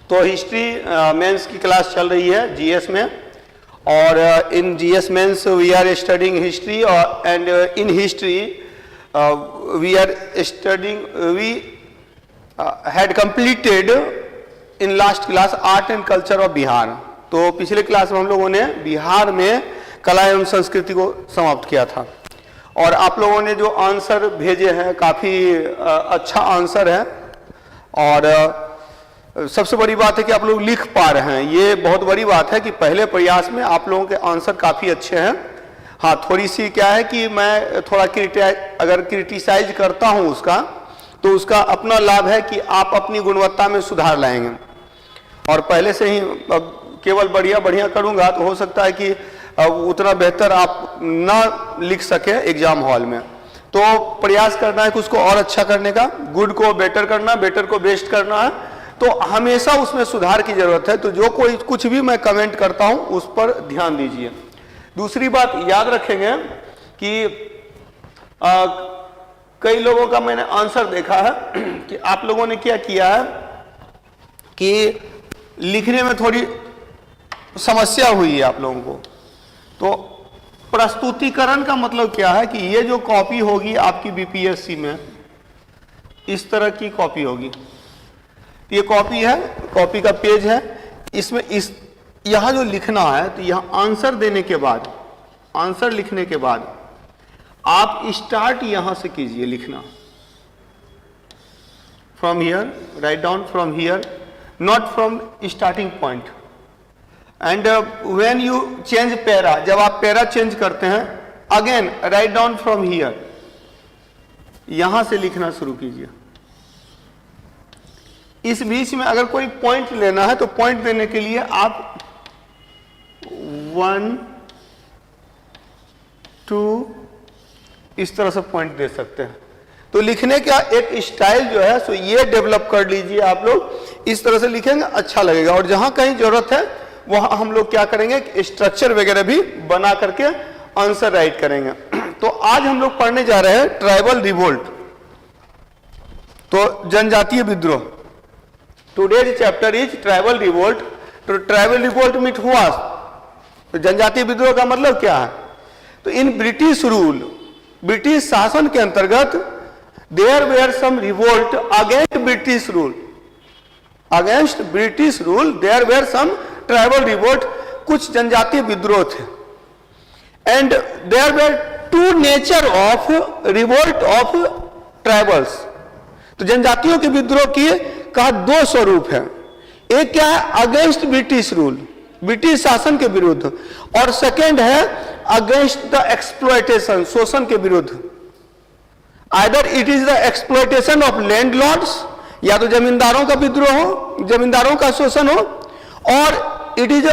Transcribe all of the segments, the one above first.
तो history mains की class चल रही है जीएस में, और in GS mains we are studying history, and in history we are studying, we had completed in last class art and culture of Bihar. तो पिछले क्लास में हम लोगों ने बिहार में कला एवं संस्कृति को समाप्त किया था, और आप लोगों ने जो आंसर भेजे हैं काफ़ी अच्छा आंसर है, और सबसे बड़ी बात है कि आप लोग लिख पा रहे हैं। ये बहुत बड़ी बात है कि पहले प्रयास में आप लोगों के आंसर काफ़ी अच्छे हैं। हाँ, थोड़ी सी क्या है कि मैं थोड़ा अगर क्रिटिसाइज करता हूँ उसका, तो उसका अपना लाभ है कि आप अपनी गुणवत्ता में सुधार लाएंगे, और पहले से ही केवल बढ़िया बढ़िया करूँगा तो हो सकता है कि उतना बेहतर आप ना लिख सके एग्जाम हॉल में। तो प्रयास करना है कि उसको और अच्छा करने का, गुड को बेटर करना, बेटर को बेस्ट करना है, तो हमेशा उसमें सुधार की जरूरत है। तो जो कोई कुछ भी मैं कमेंट करता हूं उस पर ध्यान दीजिए। दूसरी बात याद रखेंगे कि कई लोगों का मैंने आंसर देखा है कि आप लोगों ने क्या किया है कि लिखने में थोड़ी समस्या हुई है आप लोगों को। तो प्रस्तुतिकरण का मतलब क्या है कि ये जो कॉपी होगी आपकी बीपीएससी में, इस तरह की कॉपी होगी। ये कॉपी है, कॉपी का पेज है, इसमें यहाँ जो लिखना है, तो यहाँ आंसर देने के बाद, आंसर लिखने के बाद आप स्टार्ट यहां से कीजिए लिखना, from here, write down from here, not from starting point. And when you change para, जब आप पैरा चेंज करते हैं, again write down from here, यहां से लिखना शुरू कीजिए। इस बीच में अगर कोई पॉइंट लेना है तो पॉइंट देने के लिए आप 1 2 इस तरह से पॉइंट दे सकते हैं। तो लिखने का एक स्टाइल जो है सो ये डेवलप कर लीजिए आप लोग। इस तरह से लिखेंगे अच्छा लगेगा, और जहां कहीं जरूरत है वहां हम लोग क्या करेंगे, स्ट्रक्चर वगैरह भी बना करके आंसर राइट करेंगे। तो आज हम लोग पढ़ने जा रहे हैं ट्राइबल रिवोल्ट, तो जनजातीय विद्रोह। Today's chapter is tribal revolt. तो ट्राइबल रिवोल्ट मीट हुआ, तो जनजातीय विद्रोह का मतलब क्या है? तो इन ब्रिटिश रूल, ब्रिटिश शासन के अंतर्गत there were some revolt against British rule, against British rule there were some tribal revolt, कुछ जनजातीय विद्रोह थे। And there were two nature of revolt of tribals. तो जनजातियों के विद्रोह की का दो स्वरूप है, एक क्या है अगेंस्ट ब्रिटिश रूल, ब्रिटिश शासन के विरुद्ध, और सेकेंड है अगेंस्ट द एक्सप्लॉयटेशन, शोषण के विरुद्ध। Either it is the exploitation of landlords, या तो जमींदारों का विद्रोह हो, जमींदारों का शोषण हो, और it is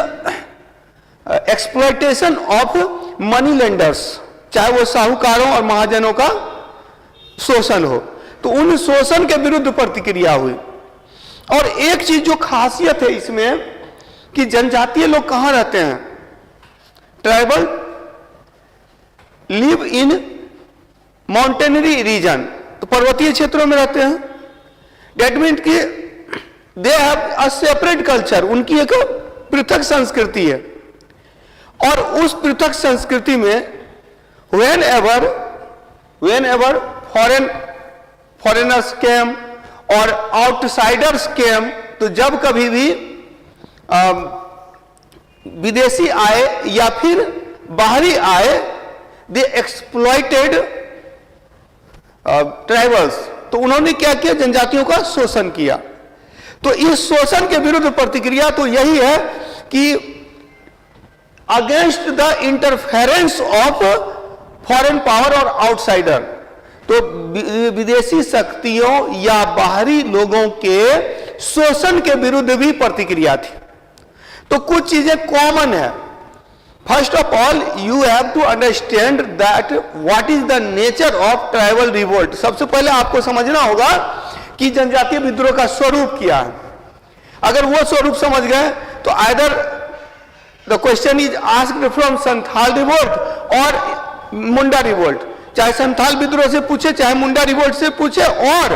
exploitation of money lenders, चाहे वो साहूकारों और महाजनों का शोषण हो। तो उन शोषण के विरुद्ध प्रतिक्रिया हुई। और एक चीज जो खासियत है इसमें कि जनजातीय लोग कहां रहते हैं, ट्राइबल लिव इन माउंटेनरी रीजन, तो पर्वतीय क्षेत्रों में रहते हैं। डेट मीन कि they have a separate culture, उनकी एक पृथक संस्कृति है। और उस पृथक संस्कृति में व्हेन एवर फॉरेनर्स केम और आउटसाइडर्स केम, तो जब कभी भी विदेशी आए या फिर बाहरी आए, दे एक्सप्लॉइटेड ट्राइबल्स, तो उन्होंने क्या किया, जनजातियों का शोषण किया। तो इस शोषण के विरुद्ध प्रतिक्रिया तो यही है कि against the interference of foreign power और आउटसाइडर, तो विदेशी शक्तियों या बाहरी लोगों के शोषण के विरुद्ध भी प्रतिक्रिया थी। तो कुछ चीजें कॉमन है। First of all you have to understand that what is the nature of tribal revolt. सबसे पहले आपको समझना होगा कि जनजातीय विद्रोह का स्वरूप क्या है। अगर वो स्वरूप समझ गए तो either the question is asked from Santhal revolt और मुंडा रिवोल्ट, चाहे संथाल विद्रोह से पूछे चाहे मुंडा रिवोल्ट से पूछे, और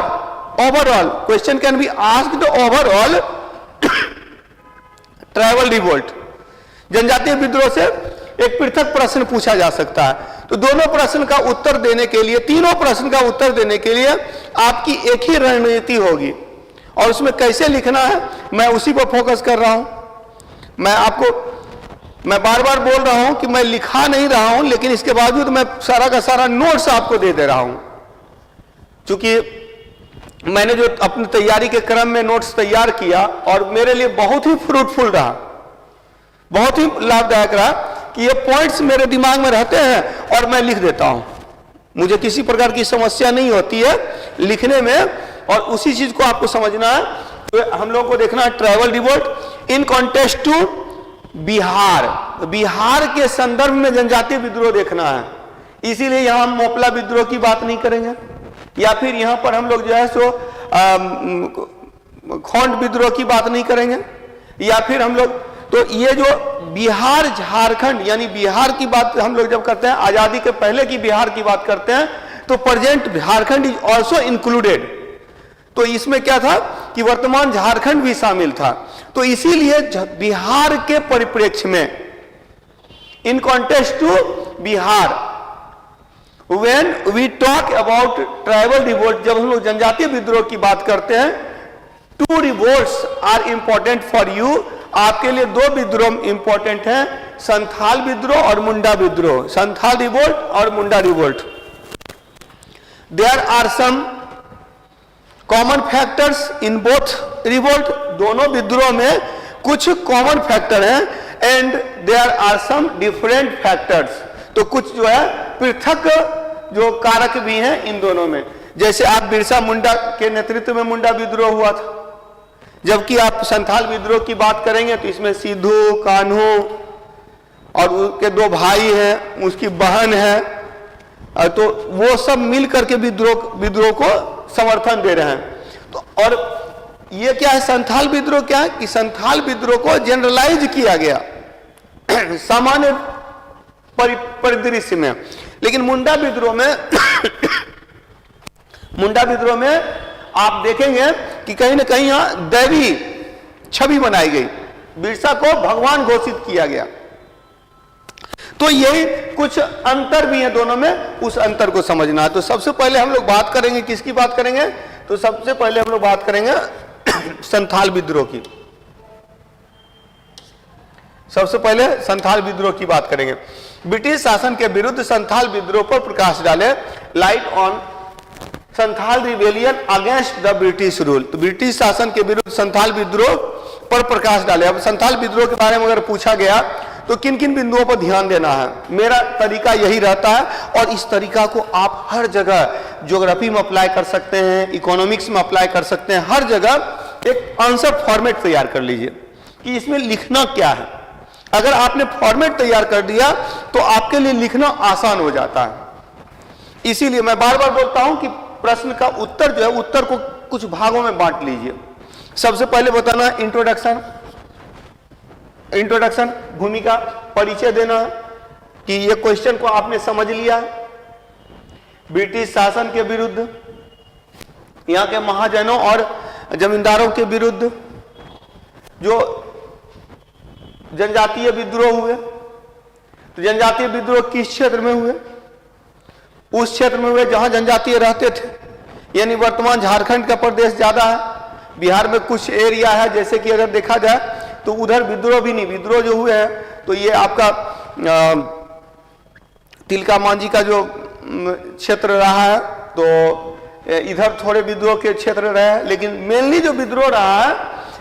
overall question can be asked overall tribal revolt. जनजातीय विद्रोह से एक पृथक प्रश्न पूछा जा सकता है। तो दोनों प्रश्न का उत्तर देने के लिए, तीनों प्रश्न का उत्तर देने के लिए आपकी एक ही रणनीति होगी, और उसमें कैसे लिखना है मैं उसी पर फोकस कर रहा हूं। मैं बार बार बोल रहा हूं कि मैं लिखा नहीं रहा हूं, लेकिन इसके बावजूद मैं सारा का सारा नोट्स आपको दे रहा हूं, क्योंकि मैंने जो अपनी तैयारी के क्रम में नोट्स तैयार किया और मेरे लिए बहुत ही फ्रूटफुल रहा, बहुत ही लाभदायक रहा कि ये पॉइंट्स मेरे दिमाग में रहते हैं और मैं लिख देता हूं। मुझे किसी प्रकार की समस्या नहीं होती है लिखने में, और उसी चीज को आपको समझना है। तो हम लोगों को देखना है tribal revolt in context to Bihar. Bihar के संदर्भ में जनजातीय विद्रोह देखना है, इसीलिए यहां हम मोपला विद्रोह की बात नहीं करेंगे, या फिर यहां पर हम लोग जो है सो खोंड विद्रोह की बात नहीं करेंगे, या फिर हम लोग, तो ये जो बिहार झारखंड यानी बिहार की बात हम लोग जब करते हैं, आजादी के पहले की बिहार की बात करते हैं, तो present Jharkhand is also included. तो इसमें क्या था कि वर्तमान झारखंड भी शामिल था। तो इसीलिए बिहार के परिप्रेक्ष्य में, in context to Bihar, when we talk about tribal revolt, जब हम लोग जनजातीय विद्रोह की बात करते हैं, two revolts are important for you. आपके लिए दो विद्रोह इंपॉर्टेंट हैं, संथाल विद्रोह और मुंडा विद्रोह। संथाल रिवोल्ट और Munda revolt, there are some common factors in both revolt. दोनों विद्रोह में कुछ कॉमन फैक्टर हैं, and there are some different factors. तो कुछ जो है पृथक जो कारक भी हैं इन दोनों में। जैसे आप बिरसा मुंडा के नेतृत्व में मुंडा विद्रोह हुआ था, जबकि आप संथाल विद्रोह की बात करेंगे तो इसमें सिद्धू, कान्हू और उसके दो भाई हैं, उसकी बहन है, तो वो सब मिल करके विद्रोह को समर्थन दे रहे हैं। तो और ये क्या है, संथाल विद्रोह क्या है कि संथाल विद्रोह को जनरलाइज किया गया सामान्य परिदृश्य में। लेकिन मुंडा विद्रोह में मुंडा विद्रोह में आप देखेंगे कि कहीं ना कहीं यहां दैवी छवि बनाई गई, बिरसा को भगवान घोषित किया गया। तो यही कुछ अंतर भी है दोनों में, उस अंतर को समझना है। तो सबसे पहले हम लोग बात करेंगे, किसकी बात करेंगे, तो सबसे पहले हम लोग बात करेंगे संथाल विद्रोह की। सबसे पहले संथाल विद्रोह की बात करेंगे। ब्रिटिश शासन के विरुद्ध संथाल विद्रोह पर प्रकाश डाले, light on Santhal rebellion against the British rule. तो ब्रिटिश शासन के विरुद्ध संथाल विद्रोह पर प्रकाश डाले। अब संथाल विद्रोह के बारे में अगर पूछा गया तो किन किन बिंदुओं पर ध्यान देना है, मेरा तरीका यही रहता है, और इस तरीका को आप हर जगह ज्योग्राफी में अप्लाई कर सकते हैं, इकोनॉमिक्स में अप्लाई कर सकते हैं, हर जगह एक आंसर फॉर्मेट तैयार कर लीजिए कि इसमें लिखना क्या है। अगर आपने फॉर्मेट तैयार कर दिया तो आपके लिए लिखना आसान हो जाता है। इसीलिए मैं बार बार बोलता हूं कि प्रश्न का उत्तर जो है, उत्तर को कुछ भागों में बांट लीजिए। सबसे पहले बताना इंट्रोडक्शन, भूमिका, परिचय देना कि ये क्वेश्चन को आपने समझ लिया। ब्रिटिश शासन के विरुद्ध, यहां के महाजनों और जमींदारों के विरुद्ध जो जनजातीय विद्रोह हुए, तो जनजातीय विद्रोह किस क्षेत्र में हुए, उस क्षेत्र में हुए जहां जनजातीय रहते थे, यानी वर्तमान झारखंड का प्रदेश ज्यादा है, बिहार में कुछ एरिया है, जैसे कि अगर देखा जाए तो उधर विद्रोह भी नहीं, विद्रोह जो हुए हैं तो ये आपका तिलका मांझी का जो क्षेत्र रहा है, तो इधर थोड़े विद्रोह के क्षेत्र रहे हैं, लेकिन मेनली जो विद्रोह रहा है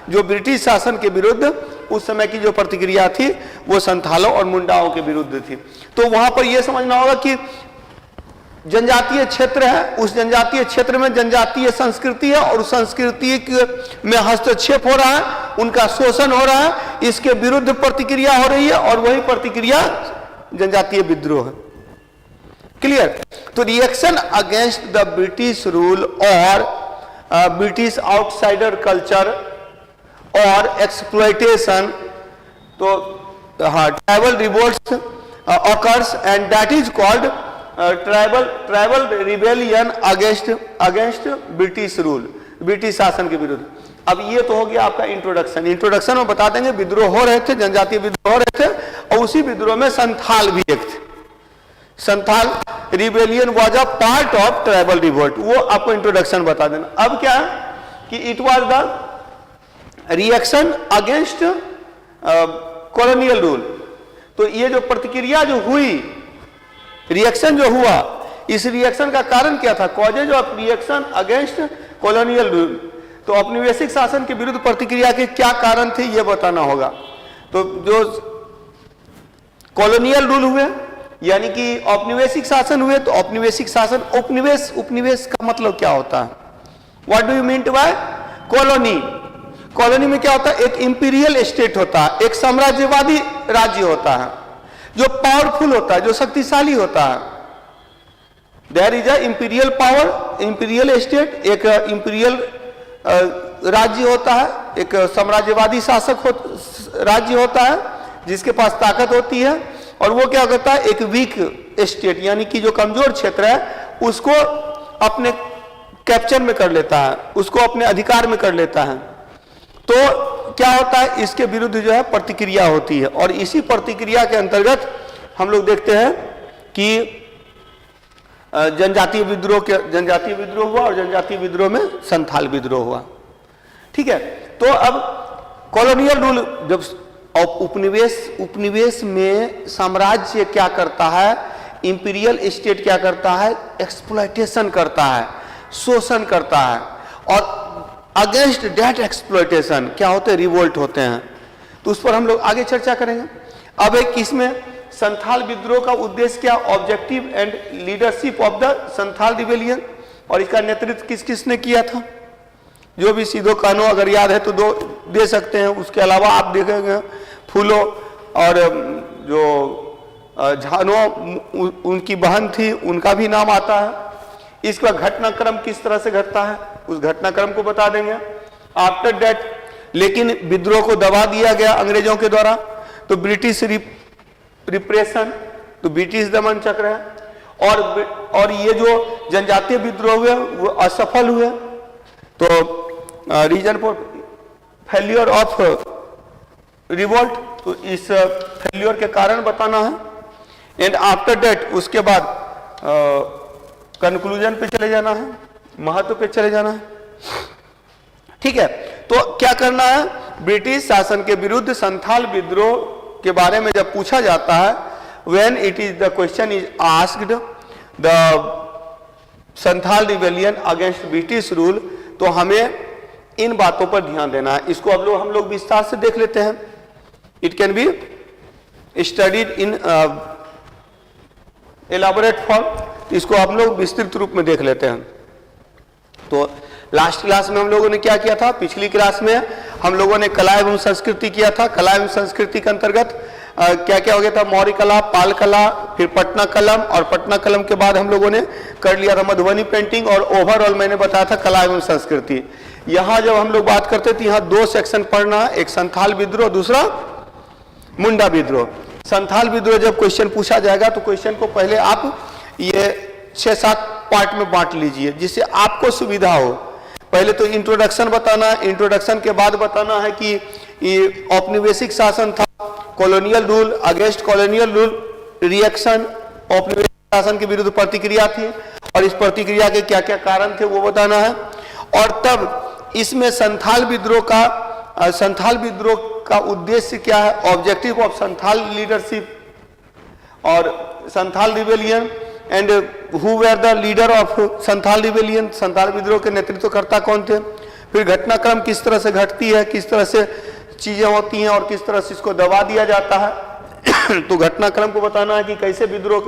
जो ब्रिटिश शासन के विरुद्ध, उस समय की जो प्रतिक्रिया थी वो संथालों और मुंडाओं के विरुद्ध थी। तो वहां पर यह समझना होगा कि जनजातीय क्षेत्र है, उस जनजातीय क्षेत्र में जनजातीय संस्कृति है, और उस संस्कृति में हस्तक्षेप हो रहा है, उनका शोषण हो रहा है, इसके विरुद्ध प्रतिक्रिया हो रही है, और वही प्रतिक्रिया जनजातीय विद्रोह है। क्लियर? तो reaction against the British rule और ब्रिटिश आउटसाइडर कल्चर और एक्सप्लॉयटेशन, तो हाँ, tribal revolts occurs and that is called tribal rebellion against British rule, British शासन के विरुद्ध। अब ये तो हो गया आपका इंट्रोडक्शन। इंट्रोडक्शन में बता देंगे विद्रोह हो रहे थे, जनजातीय विद्रोह हो रहे थे, और उसी विद्रोह में संथाल भी एक थे। Santhal rebellion was a part of tribal revolt, वो आपको इंट्रोडक्शन बता देना। अब क्या है कि it was the reaction against colonial rule. तो ये जो प्रतिक्रिया जो हुई, रिएक्शन जो हुआ, इस रिएक्शन का कारण क्या था? Causes of reaction against colonial rule. तो औपनिवेशिक शासन के विरुद्ध प्रतिक्रिया के क्या कारण थे ये बताना होगा। तो जो कॉलोनियल रूल हुए यानी कि औपनिवेशिक शासन हुए, तो औपनिवेशिक शासन, उपनिवेश, उपनिवेश का मतलब क्या होता है? What do you mean by colony? Colony में क्या होता है? एक इंपीरियल स्टेट होता है, एक साम्राज्यवादी राज्य होता है जो पावरफुल होता है, जो शक्तिशाली होता है। There is a imperial power, imperial state, एक इंपीरियल राज्य होता है, एक साम्राज्यवादी शासक राज्य होता है जिसके पास ताकत होती है, और वो क्या करता है? एक वीक स्टेट यानी कि जो कमजोर क्षेत्र है उसको अपने कैप्चर में कर लेता है, उसको अपने अधिकार में कर लेता है। तो क्या होता है? इसके विरुद्ध जो है प्रतिक्रिया होती है, और इसी प्रतिक्रिया के अंतर्गत हम लोग देखते हैं कि जनजातीय विद्रोह हुआ, और जनजातीय विद्रोह में संथाल विद्रोह हुआ। ठीक है, तो अब कॉलोनियल रूल, जब उपनिवेश में साम्राज्य क्या करता है? इंपीरियल स्टेट क्या करता है? एक्सप्लॉयटेशन करता है, शोषण करता है, और अगेंस्ट दैट एक्सप्लॉयटेशन क्या होते हैं? रिवोल्ट होते हैं। तो उस पर हम लोग आगे चर्चा करेंगे। अब एक इसमें संथाल विद्रोह का उद्देश्य क्या? Objective and leadership of the Santhal rebellion, और इसका नेतृत्व किस किसने किया था? जो भी सीधो कानो अगर याद है तो दो दे सकते हैं, उसके अलावा आप देखेंगे फूलो और जो झानो उनकी बहन थी, उनका भी नाम आता है। इसका घटनाक्रम किस तरह से घटता है उस घटनाक्रम को बता देंगे। आफ्टर दैट लेकिन विद्रोह को दबा दिया गया अंग्रेजों के द्वारा, तो ब्रिटिश रिप्रेशन, तो ब्रिटिश दमन चक्र है, और ये जो जनजातीय विद्रोह हुए वो असफल हुए। तो reason for failure of revolt, तो इस फेल्योर के कारण बताना है। एंड आफ्टर दैट उसके बाद कंक्लूजन पे चले जाना है, महत्व पे चले जाना है। ठीक है, तो क्या करना है? ब्रिटिश शासन के विरुद्ध संथाल विद्रोह के बारे में जब पूछा जाता है, when it is the question is asked the Santhal rebellion against British rule, तो हमें इन बातों पर ध्यान देना है। इसको अब हम लोग विस्तार से देख लेते हैं। It can be studied in elaborate form, इसको हम लोग विस्तृत रूप में देख लेते हैं। तो लास्ट क्लास में हम लोगों ने क्या किया था? पिछली क्लास में हम लोगों ने कला एवं संस्कृति किया था। कला एवं संस्कृति के अंतर्गत क्या क्या हो गया था? मौर्य कला, पाल कला, फिर पटना कलम, और पटना कलम के बाद हम लोगों ने कर लिया था मधुबनी पेंटिंग, और ओवरऑल मैंने बताया था कला एवं संस्कृति। यहाँ जब हम लोग बात करते थे, यहाँ दो सेक्शन पढ़ना है, एक संथाल विद्रोह, दूसरा मुंडा विद्रोह। संथाल विद्रोह जब क्वेश्चन पूछा जाएगा तो क्वेश्चन को पहले आप ये 6-7 पार्ट में बांट लीजिए जिससे आपको सुविधा हो। पहले तो इंट्रोडक्शन बताना है, इंट्रोडक्शन के बाद बताना है कि ये औपनिवेशिक शासन था, colonial rule, against colonial rule, reaction, औपनिवेशिक शासन के विरुद्ध प्रतिक्रिया थी, और इस प्रतिक्रिया के क्या क्या कारण थे वो बताना है। और तब इसमें संथाल विद्रोह का उद्देश्य क्या है? ऑब्जेक्टिव ऑफ संथाल लीडरशिप, और Santhal rebellion, and who were the leader of Santhal rebellion, Santhal विद्रोह के नेतृत्वकर्ता कौन थे। फिर घटनाक्रम किस तरह से घटती है, किस तरह से चीजें होती हैं, और किस तरह से इसको दबा दिया जाता है। तो घटनाक्रम को बताना है कि कैसे विद्रोह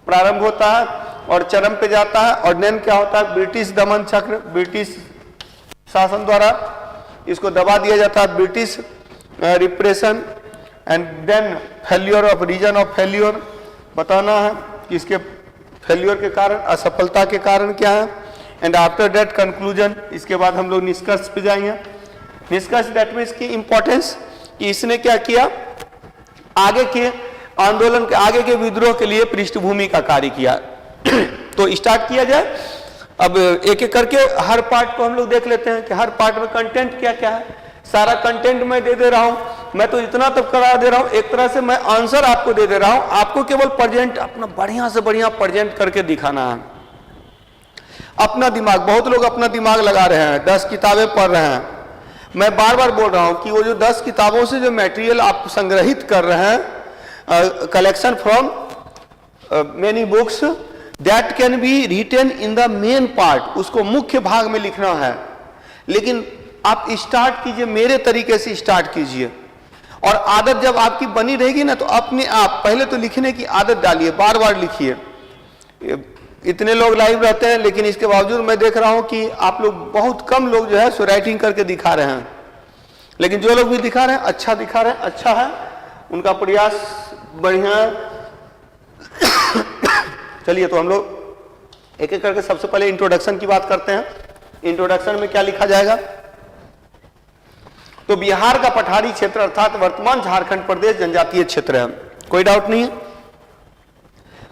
प्रारंभ होता है और चरम पे जाता है, और देन क्या होता है? ब्रिटिश दमन चक्र, ब्रिटिश शासन द्वारा इसको दबा दिया जाता है, British repression, and then failure of reason of failure बताना है कि इसके फेल्योर के कारण, असफलता के कारण क्या है। एंड आफ्टर दैट कंक्लूजन, इसके बाद हम लोग निष्कर्ष पे जाएंगे। निष्कर्ष दैट मीन्स की इंपॉर्टेंस, कि इसने क्या किया? आगे के आंदोलन के, आगे के विद्रोह के लिए पृष्ठभूमि का कार्य किया। तो स्टार्ट किया जाए अब एक एक करके हर पार्ट को हम लोग देख लेते हैं कि हर पार्ट में कंटेंट क्या क्या है। सारा कंटेंट मैं दे रहा हूं, मैं तो इतना तक करा दे रहा हूं, एक तरह से मैं आंसर आपको दे रहा हूं, आपको केवल प्रेजेंट अपना बढ़िया से बढ़िया प्रेजेंट करके दिखाना है। अपना दिमाग, बहुत लोग अपना दिमाग लगा रहे हैं, 10 किताबें पढ़ रहे हैं। मैं बार बार बोल रहा हूं कि वो जो 10 किताबों से जो मटेरियल आप संग्रहित कर रहे हैं, collection from many books, that can be written in the main part, उसको मुख्य भाग में लिखना है। लेकिन आप स्टार्ट कीजिए, मेरे तरीके से स्टार्ट कीजिए, और आदत जब आपकी बनी रहेगी ना, तो अपने आप पहले तो लिखने की आदत डालिए, बार बार लिखिए। इतने लोग लाइव रहते हैं, लेकिन इसके बावजूद मैं देख रहा हूं कि आप लोग, बहुत कम लोग जो है सो राइटिंग करके दिखा रहे हैं। लेकिन जो लोग भी दिखा रहे हैं, अच्छा दिखा रहे हैं, अच्छा है, उनका प्रयास बढ़िया है। चलिए, तो हम लोग एक एक करके सबसे पहले इंट्रोडक्शन की बात करते हैं। इंट्रोडक्शन में क्या लिखा जाएगा? तो बिहार का पठारी क्षेत्र अर्थात वर्तमान झारखंड प्रदेश जनजातीय क्षेत्र है, कोई डाउट नहीं है।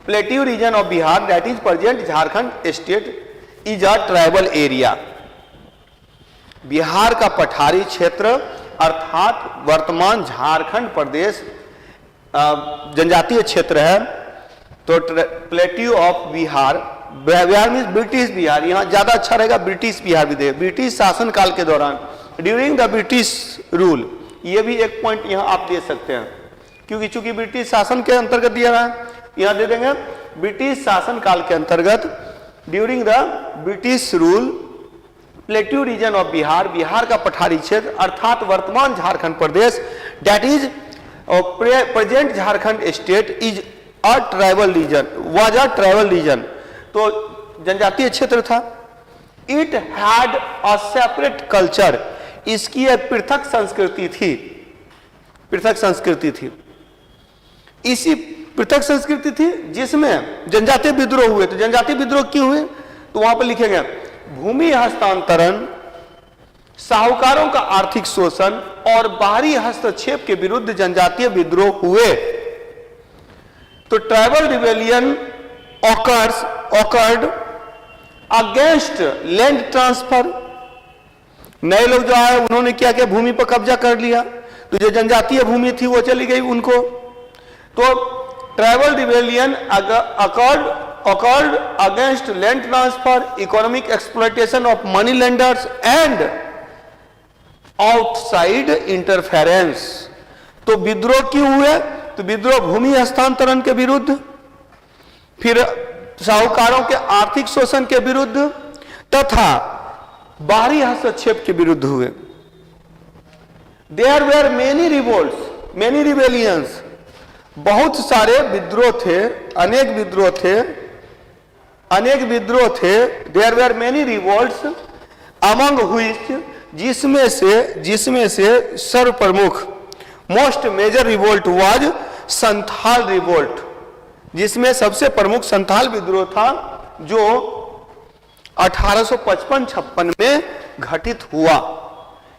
Plateau region of Bihar, that is present Jharkhand state, is a tribal area. Bihar का पठारी क्षेत्र अर्थात वर्तमान झारखंड प्रदेश जनजातीय क्षेत्र है। तो plateau of Bihar, Bihar means British Bihar, यहां ज्यादा अच्छा रहेगा ब्रिटिश बिहार भी दे, ब्रिटिश शासन काल के दौरान, ड्यूरिंग द ब्रिटिश रूल। ये भी एक पॉइंट यहां आप दे सकते हैं, क्योंकि चूंकि ब्रिटिश शासन के अंतर्गत दिया रहा है, यहां दे देंगे ब्रिटिश शासन काल के अंतर्गत, during the British rule, plateau region of Bihar, Bihar का पठारी क्षेत्र अर्थात वर्तमान झारखंड प्रदेश, that is present Jharkhand state, is a tribal region, was a tribal region. तो जनजातीय क्षेत्र था। It had a separate culture, इसकी एक पृथक संस्कृति थी, पृथक संस्कृति थी। इसी पृथक संस्कृति थी जिसमें जनजातीय विद्रोह हुए। तो जनजातीय विद्रोह क्यों हुए? तो वहां पर लिखेंगे भूमि हस्तांतरण, साहूकारों का आर्थिक शोषण और बाहरी हस्तक्षेप के विरुद्ध जनजातीय विद्रोह हुए। तो tribal rebellion awkward against land transfer. नए लोग जो आए उन्होंने क्या किया? भूमि पर कब्जा कर लिया, तो जो जनजातीय भूमि थी वो चली गई उनको। तो tribal rebellion occurred against land transfer, economic exploitation of money lenders and outside interference। तो विद्रोह क्यों हुए? तो विद्रोह भूमि हस्तांतरण के विरुद्ध, फिर साहूकारों के आर्थिक शोषण के विरुद्ध तथा बाहरी हस्तक्षेप के विरुद्ध हुए। There were many revolts, many rebellions, बहुत सारे विद्रोह थे, अनेक विद्रोह थे, अनेक विद्रोह थे। There were many revolts, among which, जिसमें से सर्वप्रमुख, most major revolt was Santhal revolt, जिसमें सबसे प्रमुख संथाल विद्रोह था, जो 1855-56 में घटित हुआ।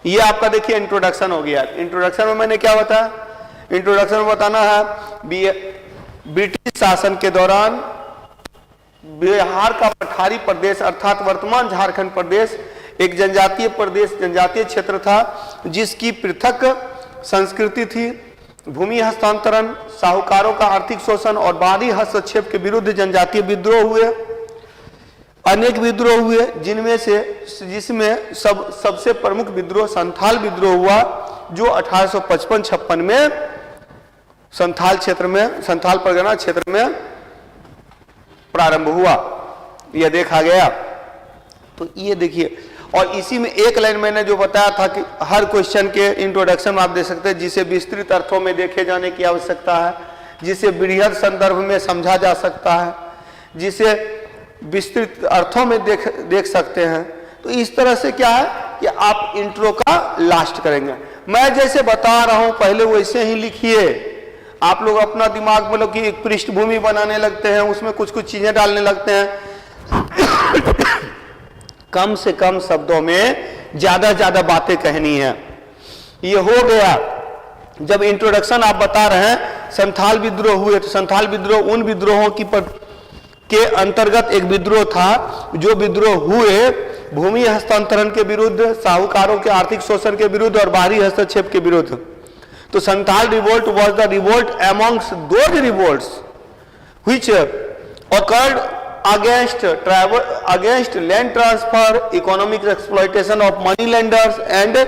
ये आपका देखिए इंट्रोडक्शन हो गया। इंट्रोडक्शन में मैंने क्या बताया? इंट्रोडक्शन में बताना है ब्रिटिश शासन के दौरान बिहार का पठारी प्रदेश अर्थात वर्तमान झारखंड प्रदेश एक जनजातीय प्रदेश, जनजातीय क्षेत्र था, जिसकी पृथक संस्कृति थी। भूमि हस्तांतरण, साहूकारों का आर्थिक शोषण और बाहरी हस्तक्षेप के विरुद्ध जनजातीय विद्रोह हुए, अनेक विद्रोह हुए, जिसमें सबसे प्रमुख विद्रोह संथाल विद्रोह हुआ, जो 1855-56 में संथाल क्षेत्र में, संथाल परगना क्षेत्र में प्रारंभ हुआ। यह देखा गया। तो ये देखिए, और इसी में एक लाइन मैंने जो बताया था कि हर क्वेश्चन के इंट्रोडक्शन आप दे सकते हैं, जिसे विस्तृत अर्थों में देखे जाने की आवश्यकता है, जिसे बृहद संदर्भ में समझा जा सकता है, जिसे विस्तृत अर्थों में देख सकते हैं। तो इस तरह से क्या है कि आप इंट्रो का लास्ट करेंगे। मैं जैसे बता रहा हूं पहले वैसे ही लिखिए। आप लोग अपना दिमाग में लोग की एक पृष्ठभूमि बनाने लगते हैं, उसमें कुछ कुछ चीजें डालने लगते हैं। कम से कम शब्दों में ज्यादा बातें कहनी है। ये हो गया। जब इंट्रोडक्शन आप बता रहे हैं, संथाल विद्रोह हुए, तो संथाल विद्रोह उन विद्रोहों की के अंतर्गत एक विद्रोह था, जो विद्रोह हुए भूमि हस्तांतरण के विरुद्ध, साहूकारों के आर्थिक शोषण के विरुद्ध और बाहरी हस्तक्षेप के विरुद्ध। तो Santhal revolt was the revolt amongst those revolts which occurred against land transfer, economic exploitation of money lenders and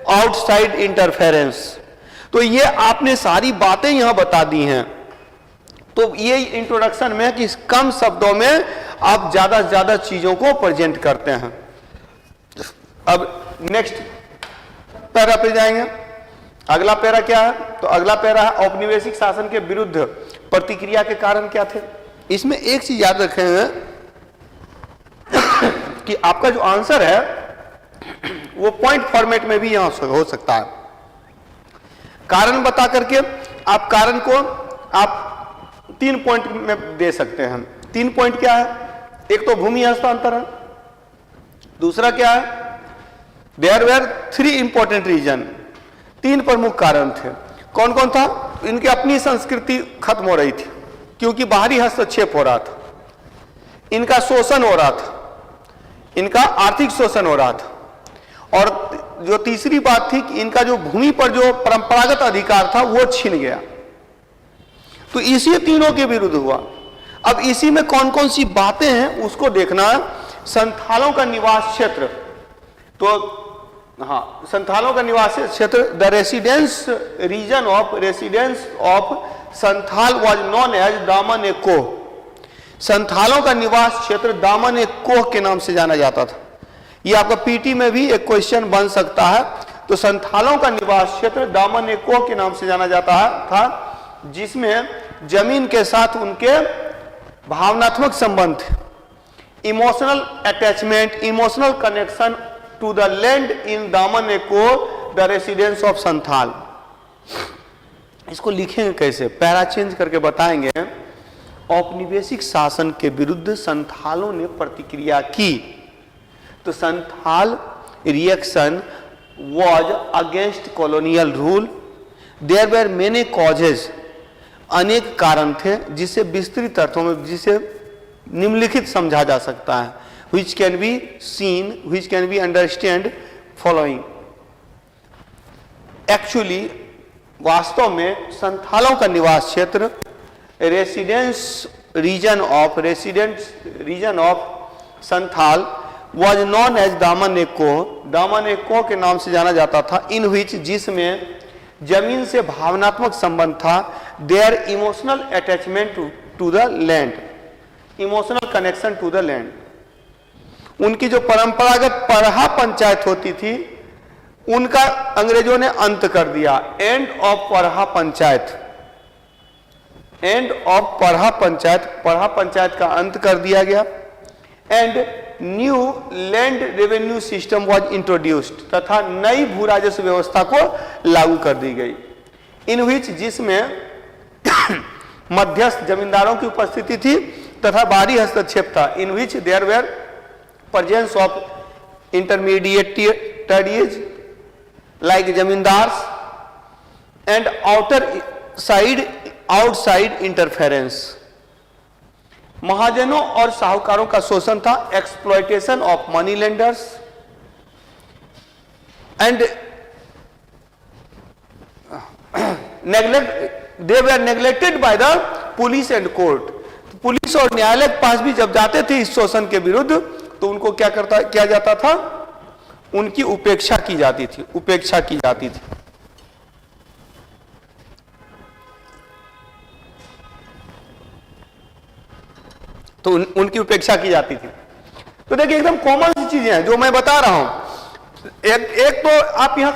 outside interference। तो ये आपने सारी बातें यहां बता दी हैं। तो ये इंट्रोडक्शन में कि कम शब्दों में आप ज्यादा से ज्यादा चीजों को प्रेजेंट करते हैं। अब नेक्स्ट पैरा पे जाएंगे। अगला पैरा क्या है? तो अगला पैरा है औपनिवेशिक शासन के विरुद्ध प्रतिक्रिया के कारण क्या थे। इसमें एक चीज याद रखेंगे कि आपका जो आंसर है वो पॉइंट फॉर्मेट में भी यहां हो सकता है। कारण बता करके आप कारण को आप 3 पॉइंट में दे सकते हैं। 3 पॉइंट क्या है? एक तो भूमि हस्तांतरण, दूसरा क्या है? देयर वेर 3 इंपॉर्टेंट रीजन, 3 प्रमुख कारण थे। कौन कौन था? इनकी अपनी संस्कृति खत्म हो रही थी क्योंकि बाहरी हस्तक्षेप हो रहा था, इनका शोषण हो रहा था, इनका आर्थिक शोषण हो रहा था, और जो तीसरी बात थी कि इनका जो भूमि पर जो परंपरागत अधिकार था वो छीन गया। तो इसी तीनों के विरुद्ध हुआ। अब इसी में कौन कौन सी बातें हैं उसको देखना है। संथालों का निवास क्षेत्र, तो हाँ, संथालों का निवास क्षेत्र, the residence of Santhal was known as Daman e कोह। संथालों का निवास क्षेत्र दामन ए कोह के नाम से जाना जाता था। यह आपका पीटी में भी एक क्वेश्चन बन सकता है। तो संथालों का निवास क्षेत्र दामन ए कोह के नाम से जाना जाता था, जिसमें जमीन के साथ उनके भावनात्मक संबंध, emotional attachment, emotional connection to the land in Daman e Koh, the residence of Santhal. इसको लिखेंगे कैसे? पैरा चेंज करके बताएंगे। औपनिवेशिक शासन के विरुद्ध संथालों ने प्रतिक्रिया की। तो Santhal reaction was against colonial rule. There were many causes, अनेक कारण थे जिसे विस्तृत अर्थों में, जिसे निम्नलिखित समझा जा सकता है। which can be seen, which can be understand following। Actually वास्तव में संथालों का निवास क्षेत्र residence region of Santhal was known as Daman e कोह। दामन ए कोह के नाम से जाना जाता था। इन विच, जिसमें जमीन से भावनात्मक संबंध था। There emotional attachment to the land, emotional connection to the land. उनकी जो परंपरागत परहा पंचायत होती थी उनका अंग्रेजों ने अंत कर दिया। End of Parha panchayat, end of Parha panchayat, Parha panchayat का अंत कर दिया गया। And new land revenue system was introduced, तथा नई भू राजस्व व्यवस्था को लागू कर दी गई। इन विच, जिसमें मध्यस्थ जमींदारों की उपस्थिति थी तथा बाहरी हस्तक्षेप था। In which there were presence of intermediaries like zamindars and outside interference। महाजनों और साहूकारों का शोषण था। exploitation of money lenders and they were neglected by the police and court। Police और न्यायालय के पास भी जब जाते थे इस शोषण के विरुद्ध तो उनको किया जाता था? उनकी उपेक्षा की जाती थी, उपेक्षा की जाती थी। तो उनकी उपेक्षा की जाती थी। तो देखिए एकदम कॉमन सी चीजें हैं जो मैं बता रहा हूं। एक तो आप यहां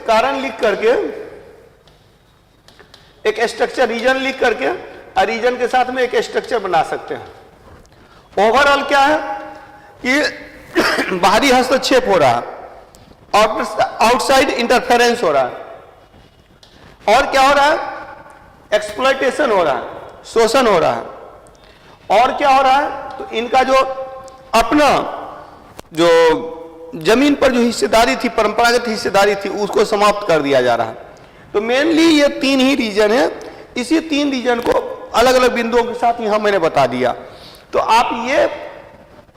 कारण लिख करके एक स्ट्रक्चर, रीजन लिख करके रीजन के साथ में एक स्ट्रक्चर बना सकते हैं। ओवरऑल क्या है कि बाहरी हस्तक्षेप हो रहा है, आउटसाइड इंटरफेरेंस हो रहा है, और क्या हो रहा है? एक्सप्लॉयटेशन हो रहा है, शोषण हो रहा है। और क्या हो रहा है? तो इनका जो अपना जो जमीन पर जो हिस्सेदारी थी, परंपरागत हिस्सेदारी थी, उसको समाप्त कर दिया जा रहा है। तो मेनली ये 3 ही रीजन है। इसी 3 रीजन को अलग अलग बिंदुओं के साथ यहां मैंने बता दिया। तो आप ये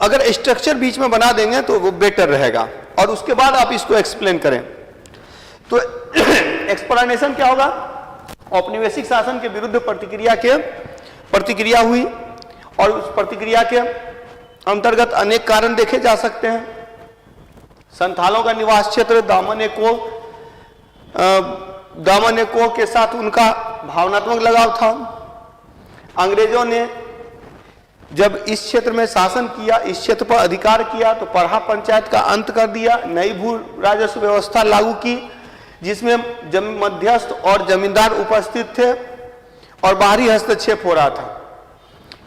अगर स्ट्रक्चर बीच में बना देंगे तो वो बेटर रहेगा, और उसके बाद आप इसको एक्सप्लेन करें। तो एक्सप्लेनेशन क्या होगा? औपनिवेशिक शासन के विरुद्ध प्रतिक्रिया हुई, और उस प्रतिक्रिया के अंतर्गत अनेक कारण देखे जा सकते हैं। संथालों का निवास क्षेत्र दामन-ए-कोह के साथ उनका भावनात्मक लगाव था। अंग्रेजों ने जब इस क्षेत्र में शासन किया, इस क्षेत्र पर अधिकार किया, तो परहा पंचायत का अंत कर दिया, नई भू राजस्व व्यवस्था लागू की, जिसमें मध्यस्थ और जमींदार उपस्थित थे और बाहरी हस्तक्षेप हो रहा था।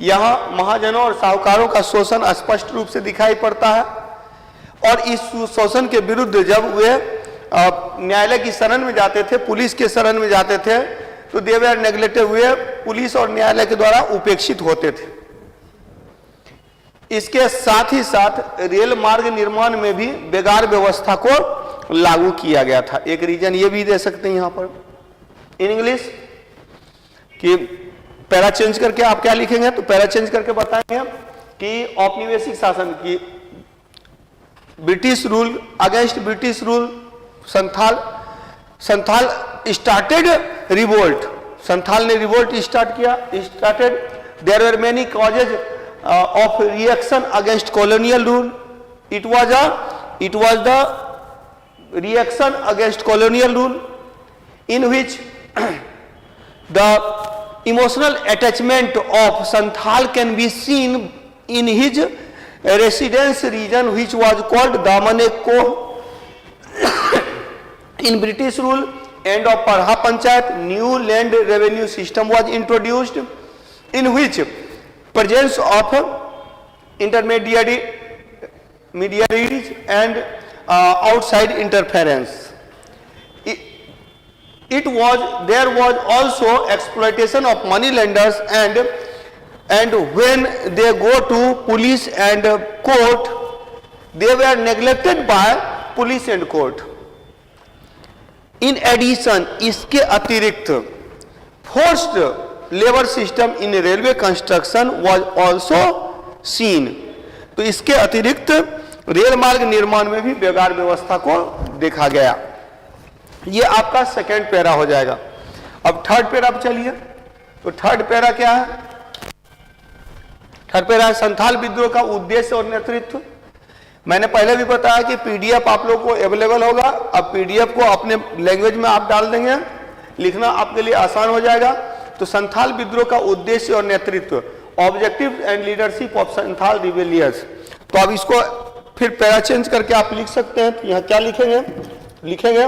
यहाँ महाजनों और साहूकारों का शोषण स्पष्ट रूप से दिखाई पड़ता है, और इस शोषण के विरुद्ध जब वे न्यायालय की शरण में जाते थे, पुलिस के शरण में जाते थे, तो दे वर नेग्लेक्टेड, हुए पुलिस और न्यायालय के द्वारा उपेक्षित होते थे। इसके साथ ही साथ रेल मार्ग निर्माण में भी बेगार व्यवस्था को लागू किया गया था। एक रीजन ये भी दे सकते हैं यहां पर इन इंग्लिश कि पैरा चेंज करके आप क्या लिखेंगे, तो पैरा चेंज करके बताएंगे कि औपनिवेशिक शासन की British rule, against British rule Santhal started revolt, Santhal ने रिवोल्ट स्टार्ट किया, there were many causes of reaction against colonial rule. It was the reaction against colonial rule in which the emotional attachment of Santhal can be seen in his residence region, which was called Daman-e-Koh. In British rule, end of Parha Panchayat, new land revenue system was introduced, in which presence of intermediaries and outside interference. There was also exploitation of money lenders, and when they go to police and court, they were neglected by police and court. In addition, इसके अतिरिक्त forced labour system in railway construction was also seen, तो इसके अतिरिक्त rail मार्ग निर्माण में भी बेगार व्यवस्था को देखा गया। ये आपका सेकेंड पैरा हो जाएगा। अब थर्ड पैरा पर चलिए, तो थर्ड पैरा क्या है? थर्ड पैरा है संथाल विद्रोह का उद्देश्य और नेतृत्व। मैंने पहले भी बताया कि पीडीएफ आप लोग को अवेलेबल होगा। अब पीडीएफ को अपने लैंग्वेज में आप डाल देंगे, लिखना आपके लिए आसान हो जाएगा। तो संथाल विद्रोह का उद्देश्य और नेतृत्व, objective and leadership of Santhal rebellions. तो अब इसको फिर पैरा चेंज करके आप लिख सकते हैं। तो यहां क्या लिखेंगे?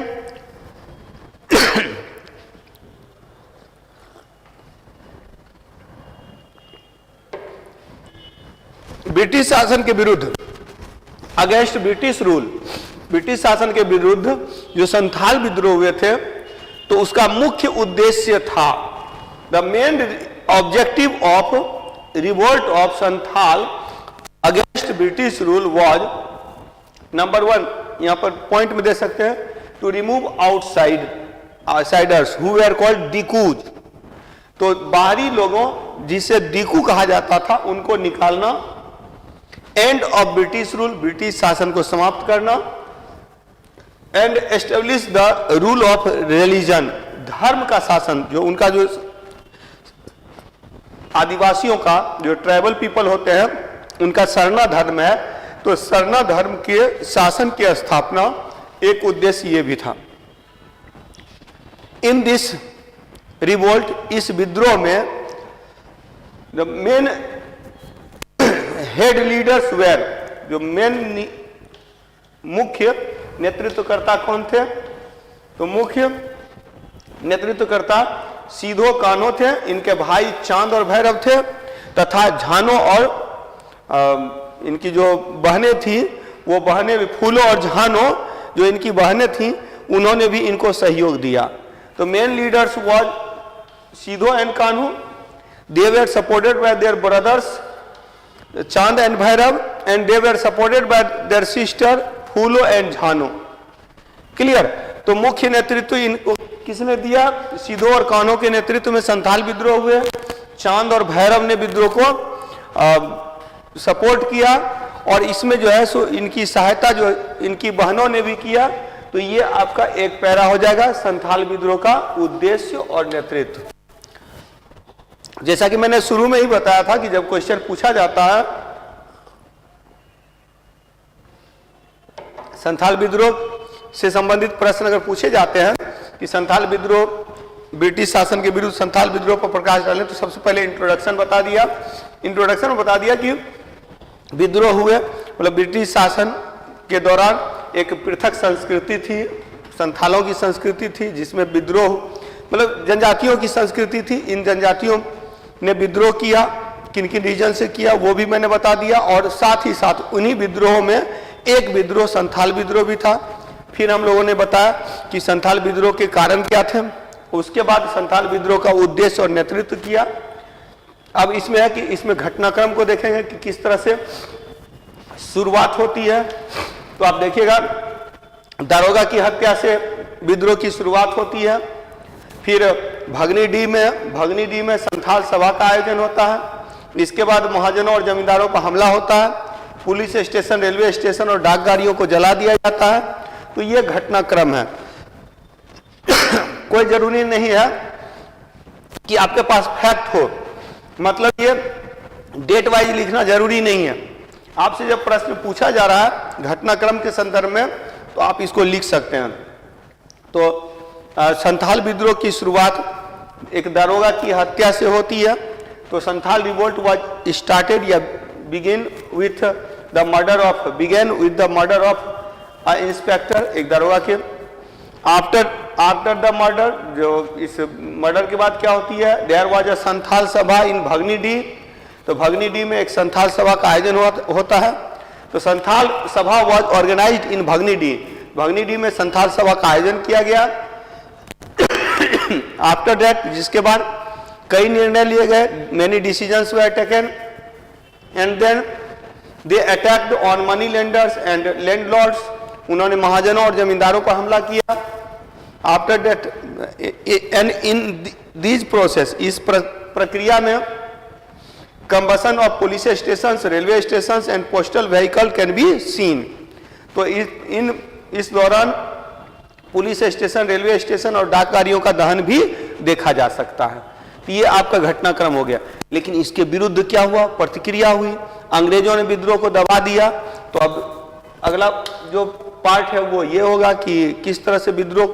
ब्रिटिश शासन के विरुद्ध, अगेंस्ट ब्रिटिश रूल, ब्रिटिश शासन के विरुद्ध जो संथाल विद्रोह हुए थे, तो उसका मुख्य उद्देश्य था, the main objective of revolt of Santhal against British rule was, number one, यहां पर पॉइंट में दे सकते हैं, to remove outsiders who were called Dikus. तो बाहरी लोगों जिसे दीकू कहा जाता था उनको निकालना, end of British rule, British शासन को समाप्त करना, and establish the rule of religion, धर्म का शासन, जो उनका जो आदिवासियों का जो ट्राइबल पीपल होते हैं उनका सरना धर्म है, तो सरना धर्म के शासन की स्थापना एक उद्देश्य ये भी था। इन दिस रिवोल्ट, इस विद्रोह में the main head leaders were, जो मेन मुख्य नेतृत्वकर्ता कौन थे? तो मुख्य नेतृत्वकर्ता सीधो कान्हो थे, इनके भाई चांद और भैरव थे, तथा झानो और इनकी जो बहनें थी, वो बहनें फूलो और झानो जो इनकी बहनें थी, उन्होंने भी इनको सहयोग दिया। तो main leaders was Sidho and Kanho, they were supported by their brothers Chand and Bhairav, and they were supported by their sister Phulo and Jhano. Clear? तो मुख्य नेतृत्व इनको किसने दिया? सीधो और कान्हो के नेतृत्व में संथाल विद्रोह हुए। चांद और भैरव ने विद्रोह को सपोर्ट किया, और इसमें जो है सो इनकी सहायता जो इनकी बहनों ने भी किया। तो ये आपका एक पैरा हो जाएगा संथाल विद्रोह का उद्देश्य और नेतृत्व। जैसा कि मैंने शुरू में ही बताया था कि जब क्वेश्चन पूछा जाता है संथाल विद्रोह से संबंधित प्रश्न अगर पूछे जाते हैं कि संथाल विद्रोह ब्रिटिश शासन के विरुद्ध संथाल विद्रोह पर प्रकाश डालें, तो सबसे पहले इंट्रोडक्शन बता दिया। इंट्रोडक्शन में बता दिया कि विद्रोह हुए मतलब ब्रिटिश शासन के दौरान एक पृथक संस्कृति थी, संथालों की संस्कृति थी, जिसमें विद्रोह मतलब जनजातियों की संस्कृति थी। इन जनजातियों ने विद्रोह किया, किन किन रीजन से किया वो भी मैंने बता दिया, और साथ ही साथ उन्हीं विद्रोहों में एक विद्रोह संथाल विद्रोह भी था। फिर हम लोगों ने बताया कि संथाल विद्रोह के कारण क्या थे, उसके बाद संथाल विद्रोह का उद्देश्य और नेतृत्व किया। अब इसमें है कि इसमें घटनाक्रम को देखेंगे कि किस तरह से शुरुआत होती है। तो आप देखिएगा दारोगा की हत्या से विद्रोह की शुरुआत होती है। फिर भगनीडीह में संथाल सभा का आयोजन होता है। इसके बाद महाजनों और जमींदारों पर हमला होता है। पुलिस स्टेशन, रेलवे स्टेशन और डाक गाड़ियों को जला दिया जाता है। तो ये घटनाक्रम है। कोई जरूरी नहीं है कि आपके पास फैक्ट हो, मतलब ये डेट वाइज लिखना जरूरी नहीं है। आपसे जब प्रश्न पूछा जा रहा है घटनाक्रम के संदर्भ में तो आप इसको लिख सकते हैं। तो संथाल विद्रोह की शुरुआत एक दारोगा की हत्या से होती है। तो संथाल रिवोल्ट वाज स्टार्टेड या began with the murder of inspector, एक दारोगा के। आफ्टर द मर्डर, जो इस मर्डर के बाद क्या होती है, देयर वाज अ संथाल सभा इन भगनीडीह। तो भगनीडीह में एक संथाल सभा का आयोजन होता है। तो संथाल सभा वाज ऑर्गेनाइज्ड इन भगनीडीह में संथाल सभा का आयोजन किया गया। आफ्टर दैट, जिसके बाद कई निर्णय लिए गए, many decisions were taken and then they attacked on money lenders and landlords. उन्होंने महाजनों और जमींदारों पर हमला किया। After that and in this process, इस प्रक्रिया में combustion of police station, railway station and postal vehicle can be seen. तो इस दौरान पुलिस स्टेशन, रेलवे स्टेशन और डाक गाड़ियों का दहन भी देखा जा सकता है। तो ये आपका घटनाक्रम हो गया। लेकिन इसके विरुद्ध क्या हुआ, प्रतिक्रिया हुई, अंग्रेजों ने विद्रोह को दबा दिया। तो अब अगला जो पार्ट है वो ये होगा कि किस तरह से विद्रोह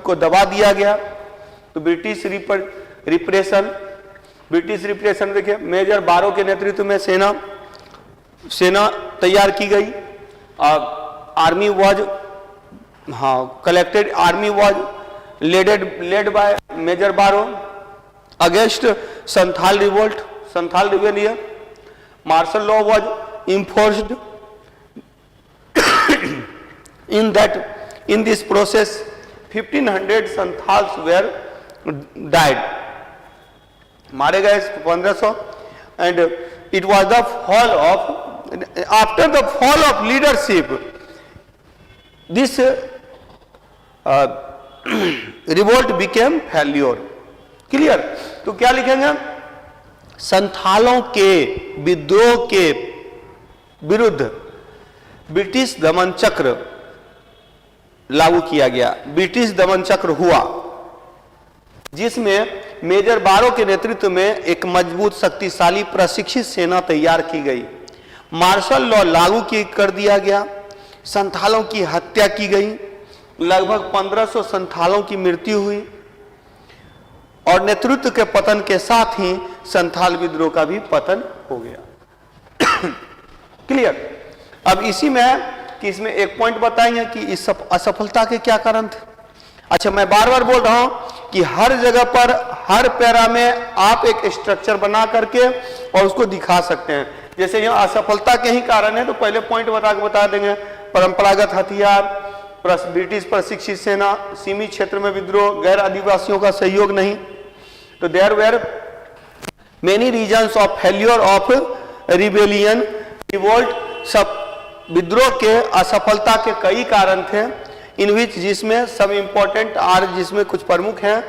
को दबा दिया गया। तो ब्रिटिश रिप्रेशन देखिए, मेजर बारो के नेतृत्व में सेना तैयार की गई। Army was army was led by Major Burrough against Santhal rebellion. Martial law was enforced. in this process 1500 Santhals were died, मारे गए 1500। and it was the fall of, after the fall of leadership, this revolt became failure। Clear? तो क्या लिखेंगे, संथालों के विद्रोह के विरुद्ध British दमन चक्र लागू किया गया। ब्रिटिश दमन चक्र हुआ जिसमें मेजर बारो के नेतृत्व में एक मजबूत, शक्तिशाली, प्रशिक्षित सेना तैयार की गई। मार्शल लॉ लागू कर दिया गया। संथालों की हत्या की गई। लगभग 1500 संथालों की मृत्यु हुई और नेतृत्व के पतन के साथ ही संथाल विद्रोह का भी पतन हो गया। क्लियर? अब इसी में है कि इसमें एक पॉइंट बताएंगे कि इस असफलता के क्या कारण थे। अच्छा, मैं बार बार बोल रहा हूं कि हर जगह पर, हर पैरा में आप एक स्ट्रक्चर बना करके और उसको दिखा सकते हैं। जैसे यहाँ असफलता के ही कारण है तो पहले पॉइंट बता देंगे। परंपरागत हथियार, ब्रिटिश प्रशिक्षित सेना, सीमित क्षेत्र में विद्रोह, गैर आदिवासियों का सहयोग नहीं। तो there were many reasons of failure of rebellion, revolt. सब विद्रोह के असफलता के कई कारण थे। इन विच, जिसमें सब इंपॉर्टेंट आर, जिसमें कुछ प्रमुख हैं।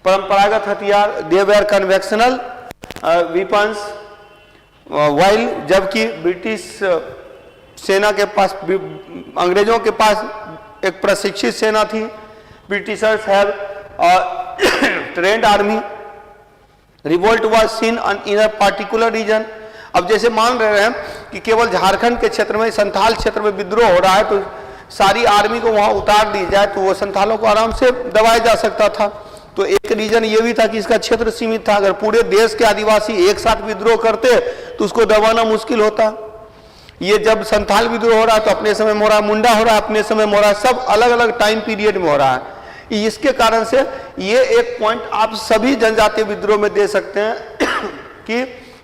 परंपरागत हथियार, they were conventional weapons, while जबकि ब्रिटिश सेना के पास, अंग्रेजों के पास एक प्रशिक्षित सेना थी. Britishers have trend army. Revolt was seen in a particular reason. अब जैसे मान रहे हैं कि केवल झारखंड के क्षेत्र में, संथाल क्षेत्र में विद्रोह हो रहा है, तो सारी आर्मी को वहां उतार दी जाए तो वो संथालों को आराम से दबाया जा सकता था. तो एक रीजन ये भी था कि इसका क्षेत्र सीमित था. अगर पूरे देश के आदिवासी एक साथ विद्रोह करते तो उसको दबाना मुश्किल होता. ये जब संथाल विद्रोह हो रहा है तो अपने समय में हो रहा है, मुंडा हो रहा है अपने समय में हो रहा है, सब अलग अलग टाइम पीरियड में हो रहा है. इसके कारण से ये एक पॉइंट आप सभी जनजातीय विद्रोह में दे सकते हैं कि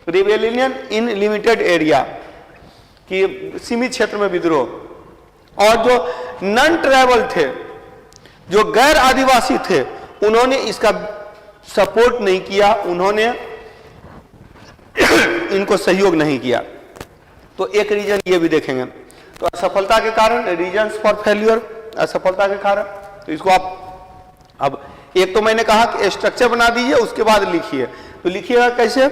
रिबेलियन इन लिमिटेड एरिया, कि सीमित क्षेत्र में विद्रोह. और जो नॉन ट्राइबल थे, जो गैर आदिवासी थे, उन्होंने इसका सपोर्ट नहीं किया, उन्होंने इनको सहयोग नहीं किया. तो एक रीजन ये भी देखेंगे. तो असफलता के कारण, रीजंस फॉर फेल्यूर, असफलता के कारण. तो इसको आप, अब एक तो मैंने कहा कि स्ट्रक्चर बना दीजिए, उसके बाद लिखिए. तो लिखिएगा कैसे?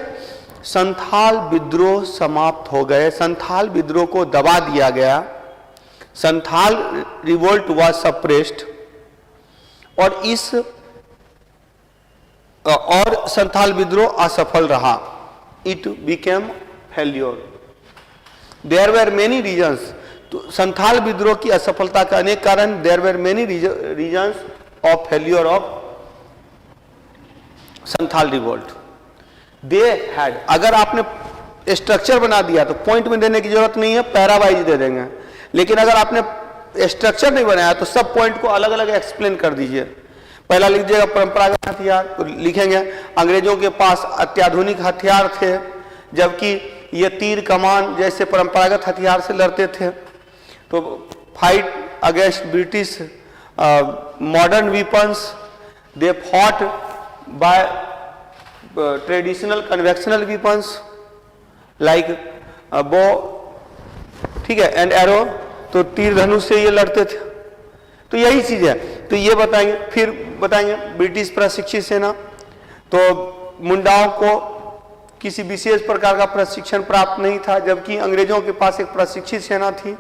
संथाल विद्रोह समाप्त हो गए, संथाल विद्रोह को दबा दिया गया, संथाल रिवोल्ट वाज सप्रेस्ड, और संथाल विद्रोह असफल रहा. It became failure. There were many reasons. तो संथाल विद्रोह की असफलता का अनेक कारण. There were many reasons of failure of Santhal revolt. They had, अगर आपने स्ट्रक्चर बना दिया तो पॉइंट में देने की जरूरत नहीं है, पैरावाइज दे देंगे. लेकिन अगर आपने स्ट्रक्चर नहीं बनाया तो सब पॉइंट को अलग अलग एक्सप्लेन कर दीजिए. पहला लिख दीजिएगा परंपरागत हथियार, तो लिखेंगे अंग्रेजों के पास अत्याधुनिक हथियार थे, जबकि ये तीर कमान जैसे परंपरागत हथियार से लड़ते थे. तो fight against British modern weapons, they fought by traditional conventional weapons like bow, ठीक है, एंड एरो. तो तीर धनुष से ये लड़ते थे. तो यही चीज है. तो ये बताएंगे. फिर बताएंगे ब्रिटिश प्रशिक्षित सेना. तो मुंडाओं को किसी विशेष प्रकार का प्रशिक्षण प्राप्त नहीं था, जबकि अंग्रेजों के पास एक प्रशिक्षित सेना थी.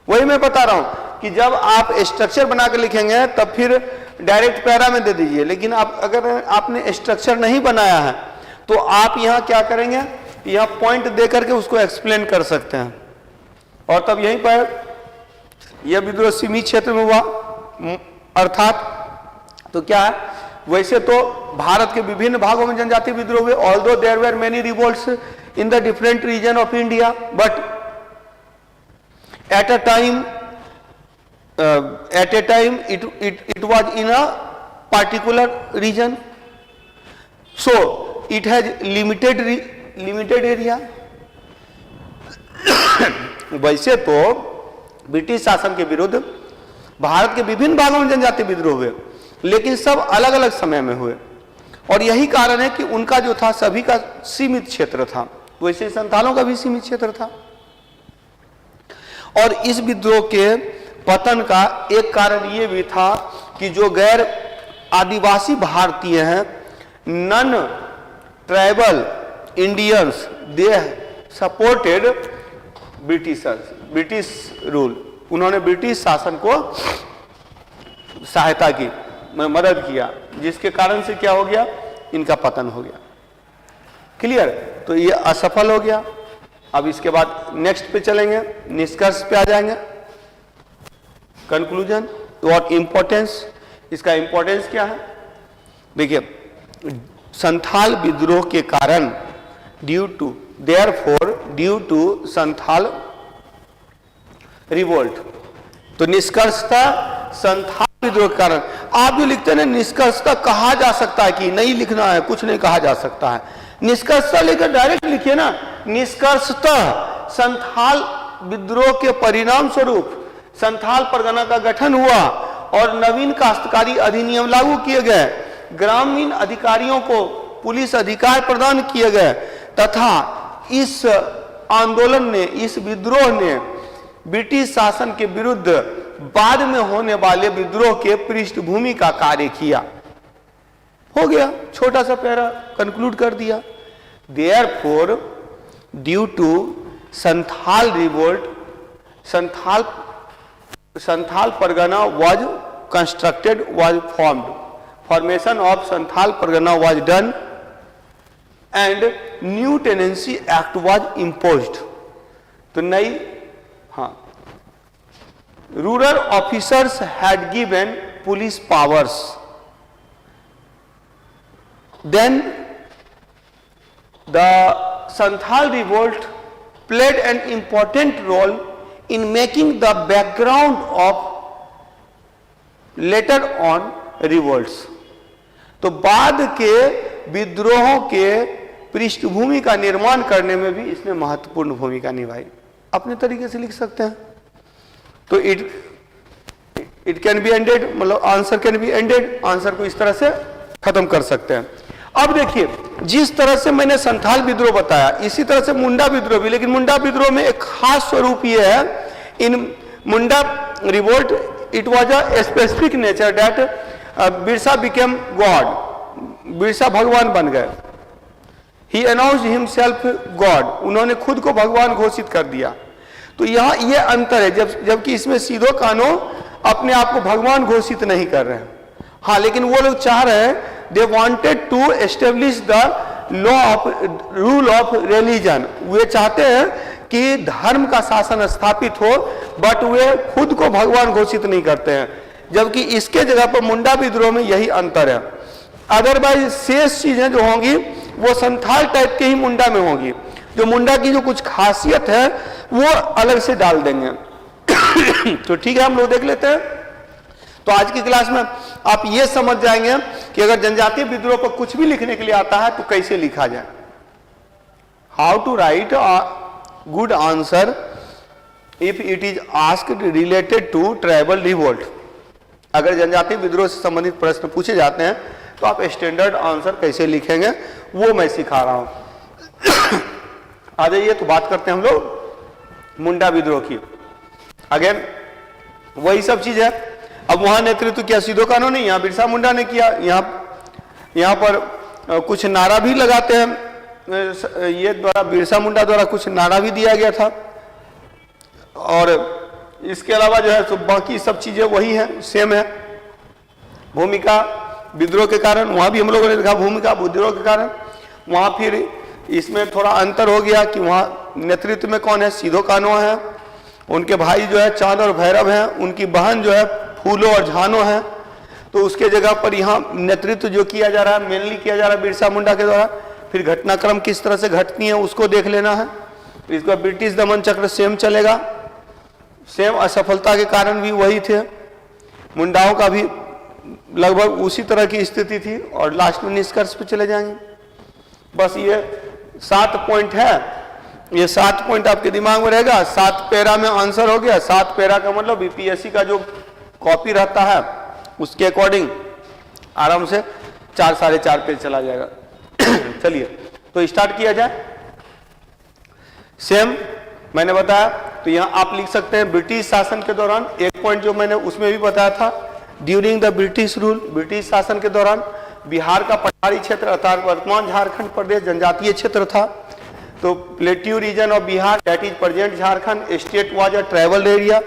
वही मैं बता रहा हूं कि जब आप स्ट्रक्चर बनाकर लिखेंगे तब फिर डायरेक्ट पैरा में दे दीजिए. लेकिन आप, अगर आपने स्ट्रक्चर नहीं बनाया है तो आप यहां क्या करेंगे, यहां पॉइंट दे करके उसको एक्सप्लेन कर सकते हैं. और तब यहीं पर यह विद्रोह सीमित क्षेत्र में हुआ. अर्थात तो क्या है, वैसे तो भारत के विभिन्न भागों में जनजातीय विद्रोह हुए. Although there were many revolts in the different region of India, but at a time it was in a particular region, so it has limited area. वैसे तो ब्रिटिश शासन के विरुद्ध भारत के विभिन्न भागों में जनजातीय विद्रोह हुए, लेकिन सब अलग अलग समय में हुए. और यही कारण है कि उनका जो था सभी का सीमित क्षेत्र था, वैसे संथालों का भी सीमित क्षेत्र था. और इस विद्रोह के पतन का एक कारण यह भी था कि जो गैर आदिवासी भारतीय हैं, non tribal Indians, they supported Britishers, British rule. उन्होंने ब्रिटिश शासन को सहायता की, मदद किया, जिसके कारण से क्या हो गया, इनका पतन हो गया. क्लियर? तो ये असफल हो गया. अब इसके बाद नेक्स्ट पे चलेंगे, निष्कर्ष पे आ जाएंगे. कंक्लूजन, व्हाट इंपॉर्टेंस, इसका इंपॉर्टेंस क्या है. देखिए, संथाल विद्रोह के कारण, ड्यू टू संथाल रिवोल्ट, तो निष्कर्षता संथाल विद्रोह के कारण. आप जो लिखते हैं निष्कर्षता कहा जा सकता है कि नहीं लिखना है, कुछ नहीं कहा जा सकता है. निष्कर्षता लेकर डायरेक्ट लिखिए ना. निष्कर्षतः संथाल विद्रोह के परिणाम स्वरूप संथाल परगना का गठन हुआ और नवीन काश्तकारी अधिनियम लागू किए गए. ग्रामीण अधिकारियों को पुलिस अधिकार प्रदान किए गए तथा इस आंदोलन ने, इस विद्रोह ने ब्रिटिश शासन के विरुद्ध बाद में होने वाले विद्रोह के पृष्ठभूमि का कार्य किया. हो गया, छोटा सा पैरा कंक्लूड कर दिया. Therefore, due to Santhal revolt, Santhal Pargana was constructed, was formed. Formation of Santhal Pargana was done and new Tenancy Act was imposed. तो नई, हाँ, rural officers had given police powers. Then the Santhal revolt played an important role in making the background of later on revolts. तो बाद के विद्रोहों के पृष्ठभूमि का निर्माण करने में भी इसने महत्वपूर्ण भूमिका निभाई. अपने तरीके से लिख सकते हैं. तो इट कैन बी एंडेड, मतलब answer can be ended, answer को इस तरह से खत्म कर सकते हैं. अब देखिए, जिस तरह से मैंने संथाल विद्रोह बताया, इसी तरह से मुंडा विद्रोह भी, लेकिन मुंडा विद्रोह में एक खास स्वरूप यह है, in Munda revolt it was a specific nature that Birsa became God. Birsa भगवान बन गए. ही अनाउंस्ड हिमसेल्फ गॉड, उन्होंने खुद को भगवान घोषित कर दिया. तो यहाँ ये अंतर है, जबकि इसमें सीधो कानो अपने आप को भगवान घोषित नहीं कर रहे हैं. हाँ, लेकिन वो लोग चाह रहे हैं, they wanted to establish the law of rule of religion. वे चाहते हैं कि धर्म का शासन स्थापित हो, बट वे खुद को भगवान घोषित नहीं करते हैं. जबकि इसके जगह पर मुंडा विद्रोह में यही अंतर है. अदरवाइज शेष चीजें जो होंगी वो संथाल टाइप के ही मुंडा में होंगी. जो मुंडा की जो कुछ खासियत है वो अलग से डाल देंगे. तो ठीक है, हम लोग देख लेते हैं. तो आज की क्लास में आप ये समझ जाएंगे कि अगर जनजातीय विद्रोह पर कुछ भी लिखने के लिए आता है तो कैसे लिखा जाए. How to write a good answer if it is asked related to tribal revolt. अगर जनजातीय विद्रोह से संबंधित प्रश्न पूछे जाते हैं तो आप स्टैंडर्ड आंसर कैसे लिखेंगे वो मैं सिखा रहा हूं. आ जाइए, तो बात करते हैं हम लोग मुंडा विद्रोह की. अगेन वही सब चीज है. अब वहां नेतृत्व किया सीधो कानो नहीं, यहाँ बिरसा मुंडा ने किया. यहाँ पर कुछ नारा भी लगाते हैं, ये द्वारा बिरसा मुंडा द्वारा कुछ नारा भी दिया गया था. और इसके अलावा जो है तो बाकी सब चीजें वही हैं, सेम है. भूमिका विद्रोह के कारण, वहां भी हम लोगों ने देखा भूमिका विद्रोह के कारण. वहां फिर इसमें थोड़ा अंतर हो गया कि वहां नेतृत्व में कौन है, सीधो कानो है. उनके भाई जो है चांद और भैरव हैं. उनकी बहन जो है फूलो और झानो है. तो उसके जगह पर यहाँ नेतृत्व जो किया जा रहा है मेनली किया जा रहा है बिरसा मुंडा के द्वारा. फिर घटनाक्रम किस तरह से घटती है उसको देख लेना है. इसका ब्रिटिश दमन चक्र सेम चलेगा. सेम असफलता के कारण भी वही थे. मुंडाओं का भी लगभग उसी तरह की स्थिति थी. और लास्ट में निष्कर्ष पे चले जाएंगे. बस ये 7 पॉइंट है. ये 7 पॉइंट आपके दिमाग में रहेगा. 7 पैरा में आंसर हो गया. 7 पैरा का मतलब बीपीएससी का जो कॉपी रहता है उसके अकॉर्डिंग आराम से 4 साढ़े 4 पेज चला जाएगा. चलिए, तो स्टार्ट किया जाए. सेम मैंने बताया, तो यहां आप लिख सकते हैं ब्रिटिश शासन के दौरान. एक पॉइंट जो मैंने उसमें भी बताया था, during the British rule, British शासन के दौरान बिहार का पठारी क्षेत्र अर्थात वर्तमान झारखंड प्रदेश जनजातीय क्षेत्र था. तो plateau region of Bihar that is present Jharkhand state was a tribal area.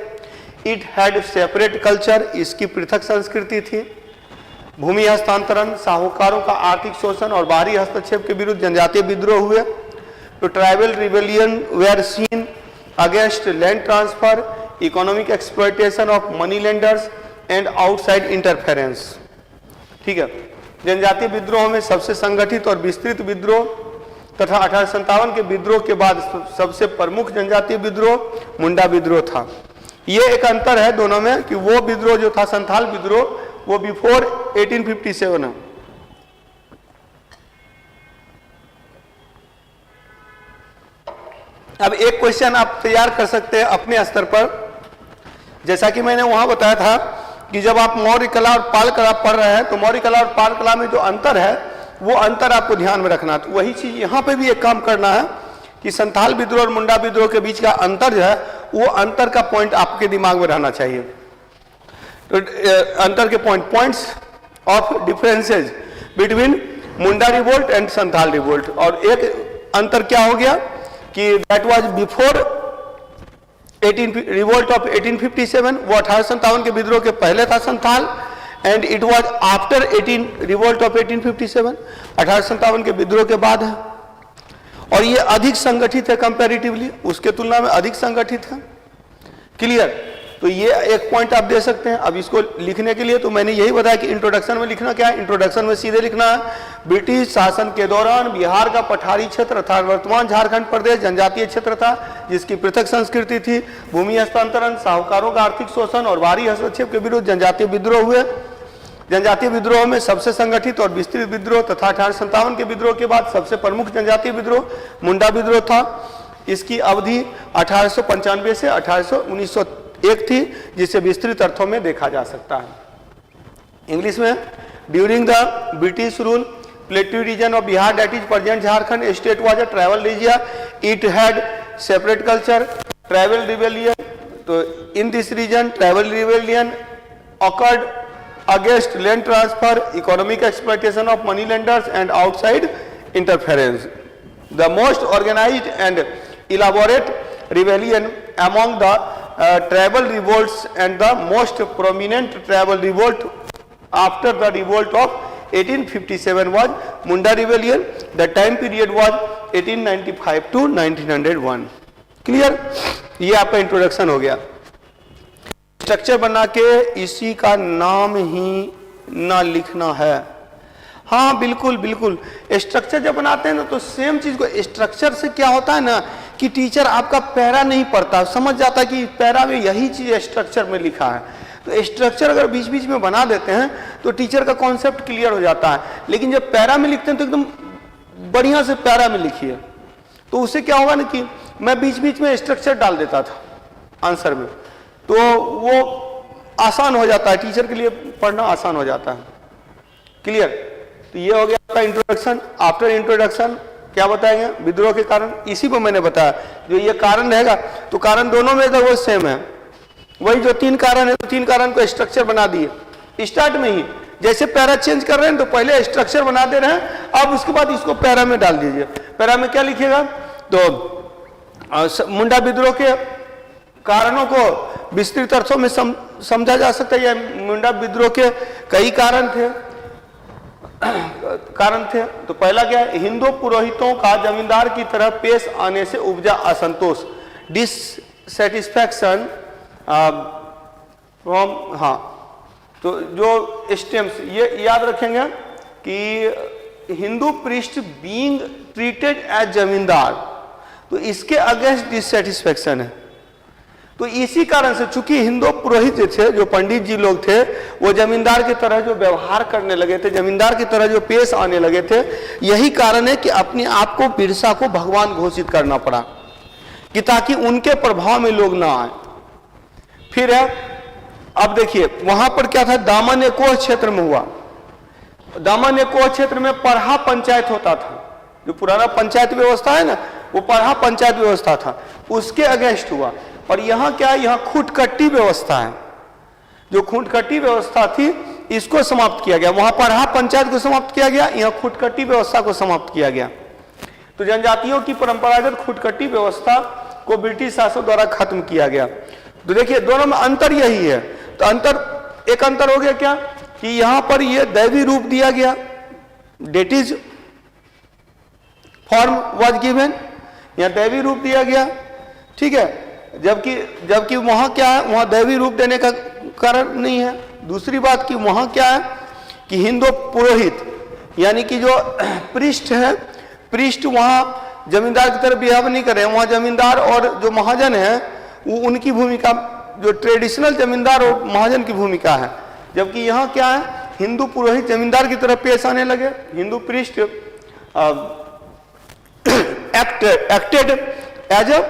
It had separate culture, इसकी पृथक संस्कृति थी. भूमि हस्तांतरण, साहूकारों का आर्थिक शोषण और बाहरी हस्तक्षेप के विरुद्ध जनजातीय विद्रोह हुए. तो tribal rebellion were seen against land transfer, economic exploitation of money lenders and outside interference. ठीक है, जनजातीय विद्रोह में सबसे संगठित और विस्तृत विद्रोह तथा 1857 के विद्रोह के बाद सबसे प्रमुख जनजातीय विद्रोह मुंडा विद्रोह था. ये एक अंतर है दोनों में कि वो विद्रोह जो था संथाल विद्रोह वो बिफोर 1857 है. अब एक क्वेश्चन आप तैयार कर सकते हैं अपने स्तर पर. जैसा कि मैंने वहां बताया था कि जब आप मौर्य कला और पाल कला पढ़ रहे हैं तो मौर्य कला और पाल कला में जो अंतर है वो अंतर आपको ध्यान में रखना. तो वही चीज यहाँ पे भी एक काम करना है कि संथाल विद्रोह और मुंडा विद्रोह के बीच का अंतर जो है वो अंतर का पॉइंट आपके दिमाग में रहना चाहिए. तो अंतर के points of differences between Munda revolt and Santhal revolt. और एक अंतर क्या हो गया कि that was before revolt of 1857, वो 1857 के विद्रोह के पहले था Santhal, and it was after revolt of 1857, 1857 के विद्रोह के बाद है। और ये अधिक संगठित है कंपैरेटिवली, उसके तुलना में अधिक संगठित है। क्लियर? तो ये एक पॉइंट आप दे सकते हैं। अब इसको लिखने के लिए तो मैंने यही बताया कि इंट्रोडक्शन में लिखना क्या है। इंट्रोडक्शन में सीधे लिखना है, ब्रिटिश शासन के दौरान बिहार का पठारी क्षेत्र अर्थात वर्तमान झारखंड प्रदेश जनजातीय क्षेत्र था, जिसकी पृथक संस्कृति थी। भूमि हस्तांतरण, साहूकारों का आर्थिक शोषण और बाहरी हस्तक्षेप के विरुद्ध जनजातीय विद्रोह हुए। जनजातीय विद्रोह में सबसे संगठित और विस्तृत विद्रोह तथा 1857 के विद्रोह के बाद सबसे प्रमुख जनजातीय विद्रोह मुंडा विद्रोह था। इसकी अवधि 1895 से 1901 थी, जिसे विस्तृत अर्थों में देखा जा सकता है। इंग्लिश में, during the British rule plateau region of Bihar that is present Jharkhand state was a tribal region, it had separate culture, tribal rebellion. तो in this region tribal rebellion occurred against land transfer, economic exploitation of money lenders and outside interference. The most organized and elaborate rebellion among the tribal revolts and the most prominent tribal revolt after the revolt of 1857 was Munda rebellion. The time period was 1895 to 1901. Clear? ये आपका introduction हो गया। Structure बना के इसी का नाम ही ना लिखना है। हाँ बिल्कुल बिल्कुल, स्ट्रक्चर जब बनाते हैं ना तो सेम चीज को, स्ट्रक्चर से क्या होता है ना कि टीचर आपका पैरा नहीं पढ़ता, समझ जाता कि पैरा में यही चीज स्ट्रक्चर में लिखा है। तो स्ट्रक्चर अगर बीच बीच में बना देते हैं तो टीचर का कॉन्सेप्ट क्लियर हो जाता है। लेकिन जब पैरा में लिखते हैं तो एकदम बढ़िया से पैरा में लिखिए, तो उससे क्या होगा ना कि मैं बीच बीच में स्ट्रक्चर डाल देता था आंसर में, तो वो आसान हो जाता है, टीचर के लिए पढ़ना आसान हो जाता है। क्लियर? तो ये हो गया आपका इंट्रोडक्शन। आफ्टर इंट्रोडक्शन क्या बताएंगे? विद्रोह के कारण। इसी को मैंने बताया, जो ये कारण रहेगा तो कारण दोनों में तो वो सेम है, वही जो 3 कारण है, तो 3 कारण को स्ट्रक्चर बना दिए स्टार्ट में ही। जैसे पैरा चेंज कर रहे हैं तो पहले स्ट्रक्चर बना दे रहे हैं, अब उसके बाद इसको पैरा में डाल दीजिए। पैरा में क्या लिखिएगा? तो मुंडा विद्रोह के कारणों को विस्तृत अर्थों में समझा जा सकता है। यह मुंडा विद्रोह के कई कारण थे। तो पहला क्या है? हिंदू पुरोहितों का जमींदार की तरह पेश आने से उपजा असंतोष, डिससेटिस्फैक्शन फ्रॉम, हाँ, तो जो स्टेम्स ये याद रखेंगे कि Hindu priest being treated as zamindar, तो इसके अगेंस्ट डिससेटिस्फैक्शन है। तो इसी कारण से चूंकि हिंदू पुरोहित जो थे, जो पंडित जी लोग थे, वो जमींदार की तरह जो व्यवहार करने लगे थे, जमींदार की तरह जो पेश आने लगे थे, यही कारण है कि अपने आप को बिरसा को भगवान घोषित करना पड़ा, कि ताकि उनके प्रभाव में लोग ना आए। फिर है, अब देखिए वहां पर क्या था, दामन एकोह क्षेत्र में हुआ। दामन एकोह क्षेत्र में पढ़ा पंचायत होता था, जो पुराना पंचायत व्यवस्था है ना, वो पढ़ा पंचायत व्यवस्था था, उसके अगेंस्ट हुआ। और यहाँ क्या है? यहाँ खूंटकट्टी व्यवस्था है, जो खूंटकट्टी व्यवस्था थी इसको समाप्त किया गया। वहां पढ़ा पंचायत को समाप्त किया गया, यहाँ खूंटकट्टी व्यवस्था को समाप्त किया गया। तो जनजातियों की परंपरागत खूंटकट्टी व्यवस्था को ब्रिटिश शासन द्वारा खत्म किया गया। तो देखिए दोनों में अंतर यही है। तो एक अंतर हो गया क्या कि यहां पर ये दैवी रूप दिया गया, that is form was given, यहां दैवी रूप दिया गया, ठीक है। जबकि वहां क्या है, वहां दैवी रूप देने का कारण नहीं है। दूसरी बात कि वहां क्या है कि हिंदू पुरोहित यानी कि जो पृष्ठ है, पृष्ठ वहां जमींदार की तरह बिहेव नहीं कर रहे हैं। वहां जमींदार और जो महाजन है वो उनकी भूमिका, जो ट्रेडिशनल जमींदार और महाजन की भूमिका है। जबकि यहाँ क्या है, हिंदू पुरोहित जमींदार की तरह पेश आने लगे, हिंदू पृष्ठ एक्टेड एज अ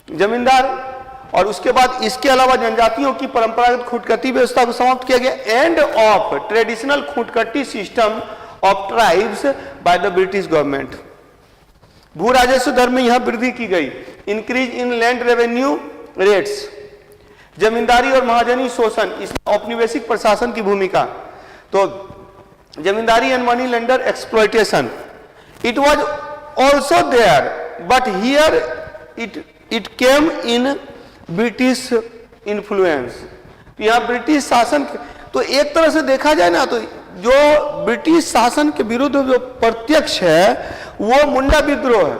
जमींदार। और उसके बाद इसके अलावा जनजातियों की परंपरागत खूंटकट्टी व्यवस्था को समाप्त किया गया। End of traditional Khuntkatti system of tribes by the British government. भू राजस्व दर में यहां वृद्धि की गई। Increase in land revenue rates, जमींदारी और महाजनी शोषण, इसमें औपनिवेशिक प्रशासन की भूमिका। तो zamindari and money lender exploitation, it was also there, but here it came in British influence. यहाँ ब्रिटिश शासन, तो एक तरह से देखा जाए ना तो जो ब्रिटिश शासन के विरुद्ध जो प्रत्यक्ष है वो मुंडा विद्रोह है।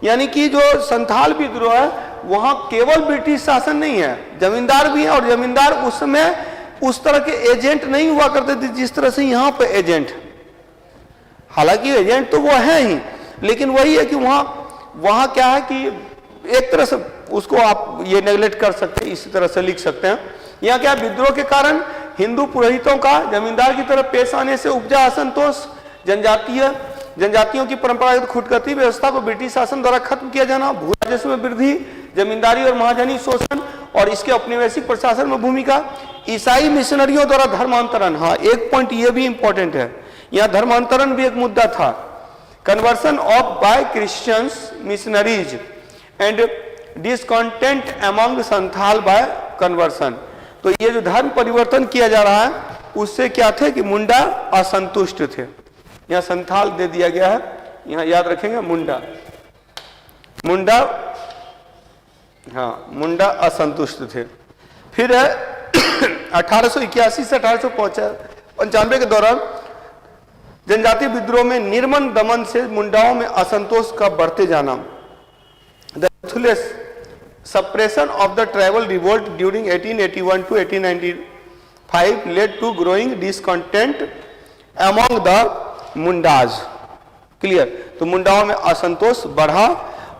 यानी कि जो संथाल विद्रोह है वहां केवल ब्रिटिश शासन नहीं है, जमींदार भी है, और जमींदार उस समय उस तरह के एजेंट नहीं हुआ करते थे जिस तरह से यहाँ पे एजेंट। हालांकि एजेंट तो वो है ही, लेकिन वही है कि वहां क्या है कि एक तरह से उसको आप ये नेगलेक्ट कर सकते हैं, इसी तरह से लिख सकते हैं। यहाँ क्या विद्रोह के कारण हिंदू पुरोहितों का जमींदार की तरफ पेश आने से उपजा असंतोष, जनजातियों की परंपरागत खुदगति व्यवस्था को ब्रिटिश शासन द्वारा खत्म किया जाना, भू राजस्व में वृद्धि, जमींदारी और महाजनी शोषण और इसके औपनिवेशिक प्रशासन में भूमिका, ईसाई मिशनरियों द्वारा धर्मांतरण। हाँ, एक पॉइंट ये भी इंपॉर्टेंट है, यहाँ धर्मांतरण भी एक मुद्दा था। Conversion of by Christians missionaries and discontent among Santhal by conversion. तो ये जो धर्म परिवर्तन किया जा रहा है उससे क्या थे कि मुंडा असंतुष्ट थे। यहाँ संथाल दे दिया गया है, यहाँ याद रखेंगे मुंडा, हाँ मुंडा असंतुष्ट थे। फिर 1881 से 1895 के दौरान जनजातीय विद्रोह में निर्मम दमन से मुंडाओं में असंतोष का बढ़ते जाना। The ruthless suppression of the tribal revolt during 1881 to 1895 led to growing discontent among the Mundas. Clear? तो मुंडाओं में असंतोष बढ़ा,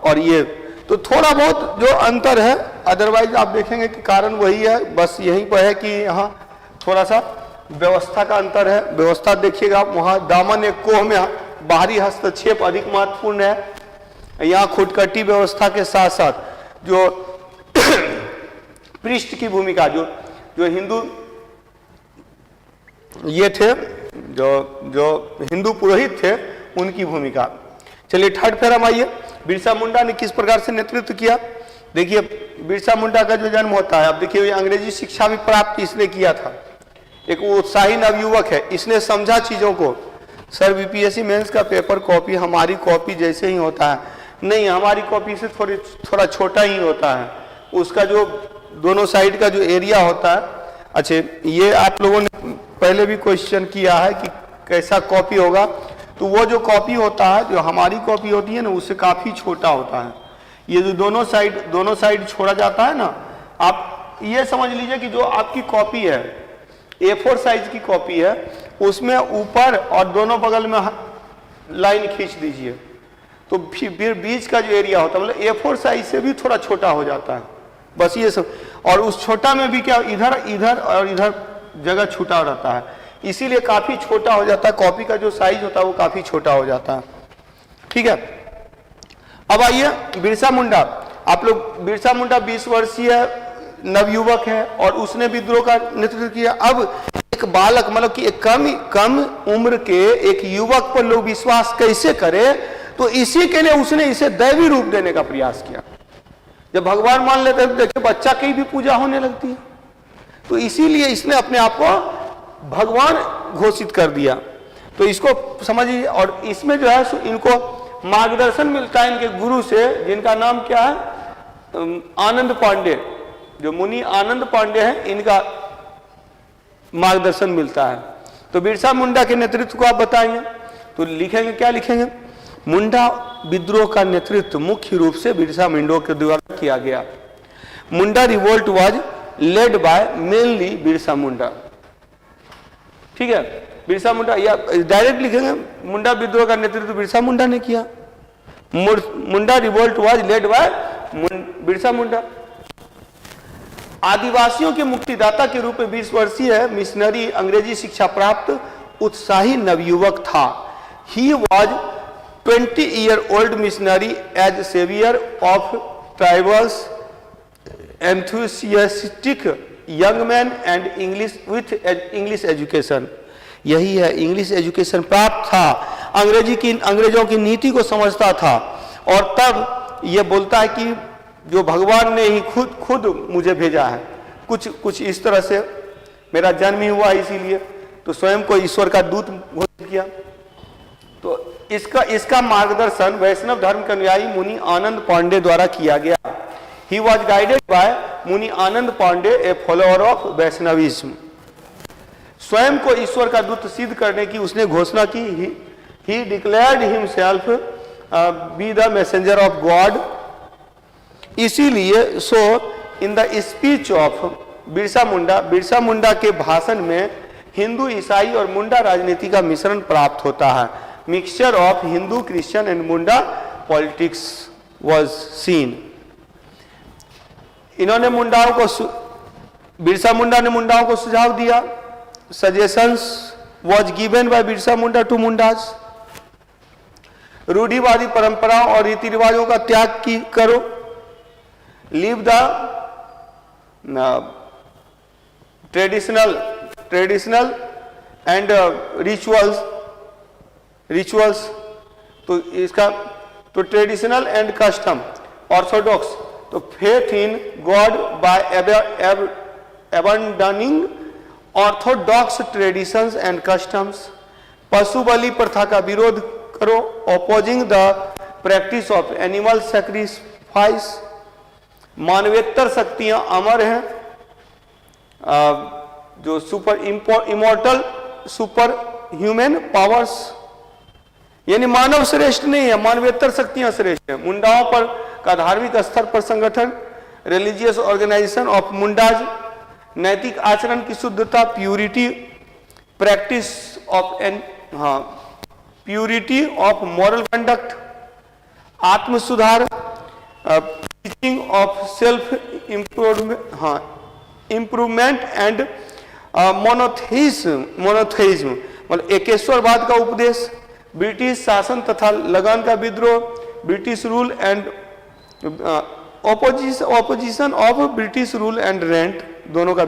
और ये तो थोड़ा बहुत जो अंतर है, अदरवाइज आप देखेंगे कि कारण वही है, बस यहीं पर है कि यहाँ थोड़ा सा व्यवस्था का अंतर है। व्यवस्था देखिएगा आप, वहाँ दामन एक कोह में बाहरी हस्तक्षेप अधिक महत्वपूर्ण है, यहाँ खुदकटी व्यवस्था के साथ साथ जो पृष्ठ की भूमिका, जो हिंदू ये थे, जो हिंदू पुरोहित थे उनकी भूमिका। चलिए थर्ड पैरा में आइए, बिरसा मुंडा ने किस प्रकार से नेतृत्व किया। देखिए बिरसा मुंडा का जो जन्म होता है, अब देखिए अंग्रेजी शिक्षा भी प्राप्त इसने किया था, एक उत्साही नवयुवक है, इसने समझा चीजों को। सर बीपीएससी मेंस का पेपर कॉपी हमारी कॉपी जैसे ही होता है, नहीं हमारी कॉपी से थोड़ा छोटा ही होता है, उसका जो दोनों साइड का जो एरिया होता है। अच्छा, ये आप लोगों ने पहले भी क्वेश्चन किया है कि कैसा कॉपी होगा, तो वो जो कॉपी होता है, जो हमारी कॉपी होती है ना, उससे काफी छोटा होता है। ये जो दोनों साइड छोड़ा जाता है ना, आप ये समझ लीजिए कि जो आपकी कॉपी है A4 साइज की कॉपी है, उसमें ऊपर और दोनों बगल में लाइन खींच दीजिए, तो फिर बीच का जो एरिया होता है मतलब A4 साइज से भी थोड़ा छोटा हो जाता है, बस ये सब। और उस छोटा में भी क्या इधर और इधर जगह छूटा रहता है, इसीलिए काफी छोटा हो जाता है, कॉपी का जो साइज होता है वो काफी छोटा हो जाता है। ठीक है, अब आइए बिरसा मुंडा। आप लोग, बिरसा मुंडा 20 वर्षीय नवयुवक है और उसने विद्रोह का नेतृत्व किया। अब एक बालक मतलब कि एक कम उम्र के एक युवक पर लोग विश्वास कैसे करे, तो इसी के लिए उसने इसे दैवी रूप देने का प्रयास किया। जब भगवान मान लेते हैं तो देखिए बच्चा की भी पूजा होने लगती है, तो इसीलिए इसने अपने आप को भगवान घोषित कर दिया। तो इसको समझिए, और इसमें जो है इनको मार्गदर्शन मिलता है इनके गुरु से, जिनका नाम क्या है, आनंद पांडे, जो मुनि आनंद पांडे हैं, इनका मार्गदर्शन मिलता है। तो बिरसा मुंडा के नेतृत्व को आप बताएंगे, तो लिखेंगे क्या लिखेंगे, मुंडा विद्रोह का नेतृत्व मुख्य रूप से बिरसा मुंडा के द्वारा किया गया। Munda revolt was led by mainly Birsa Munda. ठीक है, बिरसा मुंडा, या डायरेक्ट लिखेंगे मुंडा विद्रोह का नेतृत्व बिरसा मुंडा ने किया। Munda revolt was led by Birsa Munda. आदिवासियों के मुक्तिदाता के रूप में 20 वर्षीय मिशनरी अंग्रेजी शिक्षा प्राप्त उत्साही नवयुवक था। He was 20-year-old missionary as savior of tribals, enthusiastic young man and English education। यही है, इंग्लिश एजुकेशन प्राप्त था, अंग्रेजों की नीति को समझता था, और तब ये बोलता है कि जो भगवान ने ही खुद मुझे भेजा है, कुछ इस तरह से मेरा जन्म ही हुआ इसीलिए, तो स्वयं को ईश्वर का दूत घोषित किया। तो इसका मार्गदर्शन वैष्णव धर्म के अनुयायी मुनि आनंद पांडे द्वारा किया गया। ही वॉज गाइडेड बाय मुनि आनंद पांडे, ए फॉलोअर ऑफ वैष्णविज्म। स्वयं को ईश्वर का दूत सिद्ध करने की उसने घोषणा की। He declared himself be the messenger of God. इसीलिए so in the speech of Birsa Munda के भाषण में हिंदू, ईसाई और मुंडा राजनीति का मिश्रण प्राप्त होता है। Mixture of Hindu, Christian and Munda politics was seen. इन्होंने बिरसा मुंडा ने मुंडाओं को सुझाव दिया। Suggestions was given by Birsa Munda to Mundas. रूढ़िवादी परंपराओं और रीति रिवाजों का त्याग करो। Leave the traditional and rituals. तो इसका तो ट्रेडिशनल एंड कस्टम, ऑर्थोडॉक्स, तो faith in God by abandoning orthodox traditions and customs. पशु बलि प्रथा का विरोध करो। Opposing the practice of animal sacrifice. मानवेतर शक्तियां अमर हैं, जो इमॉर्टल सुपर ह्यूमन पावर्स, यानी मानव श्रेष्ठ नहीं है, मानवेतर शक्तियां श्रेष्ठ है। मुंडाओं पर का धार्मिक स्तर पर संगठन, रिलीजियस ऑर्गेनाइजेशन ऑफ मुंडाज, नैतिक आचरण की शुद्धता, purity, practice of purity of moral conduct, आत्म सुधार, teaching of self improvement and monotheism मतलब एकेश्वरवाद का उपदेश, ब्रिटिश शासन तथा लगान का विद्रोह, British rule and opposition of British rule and rent, दोनों का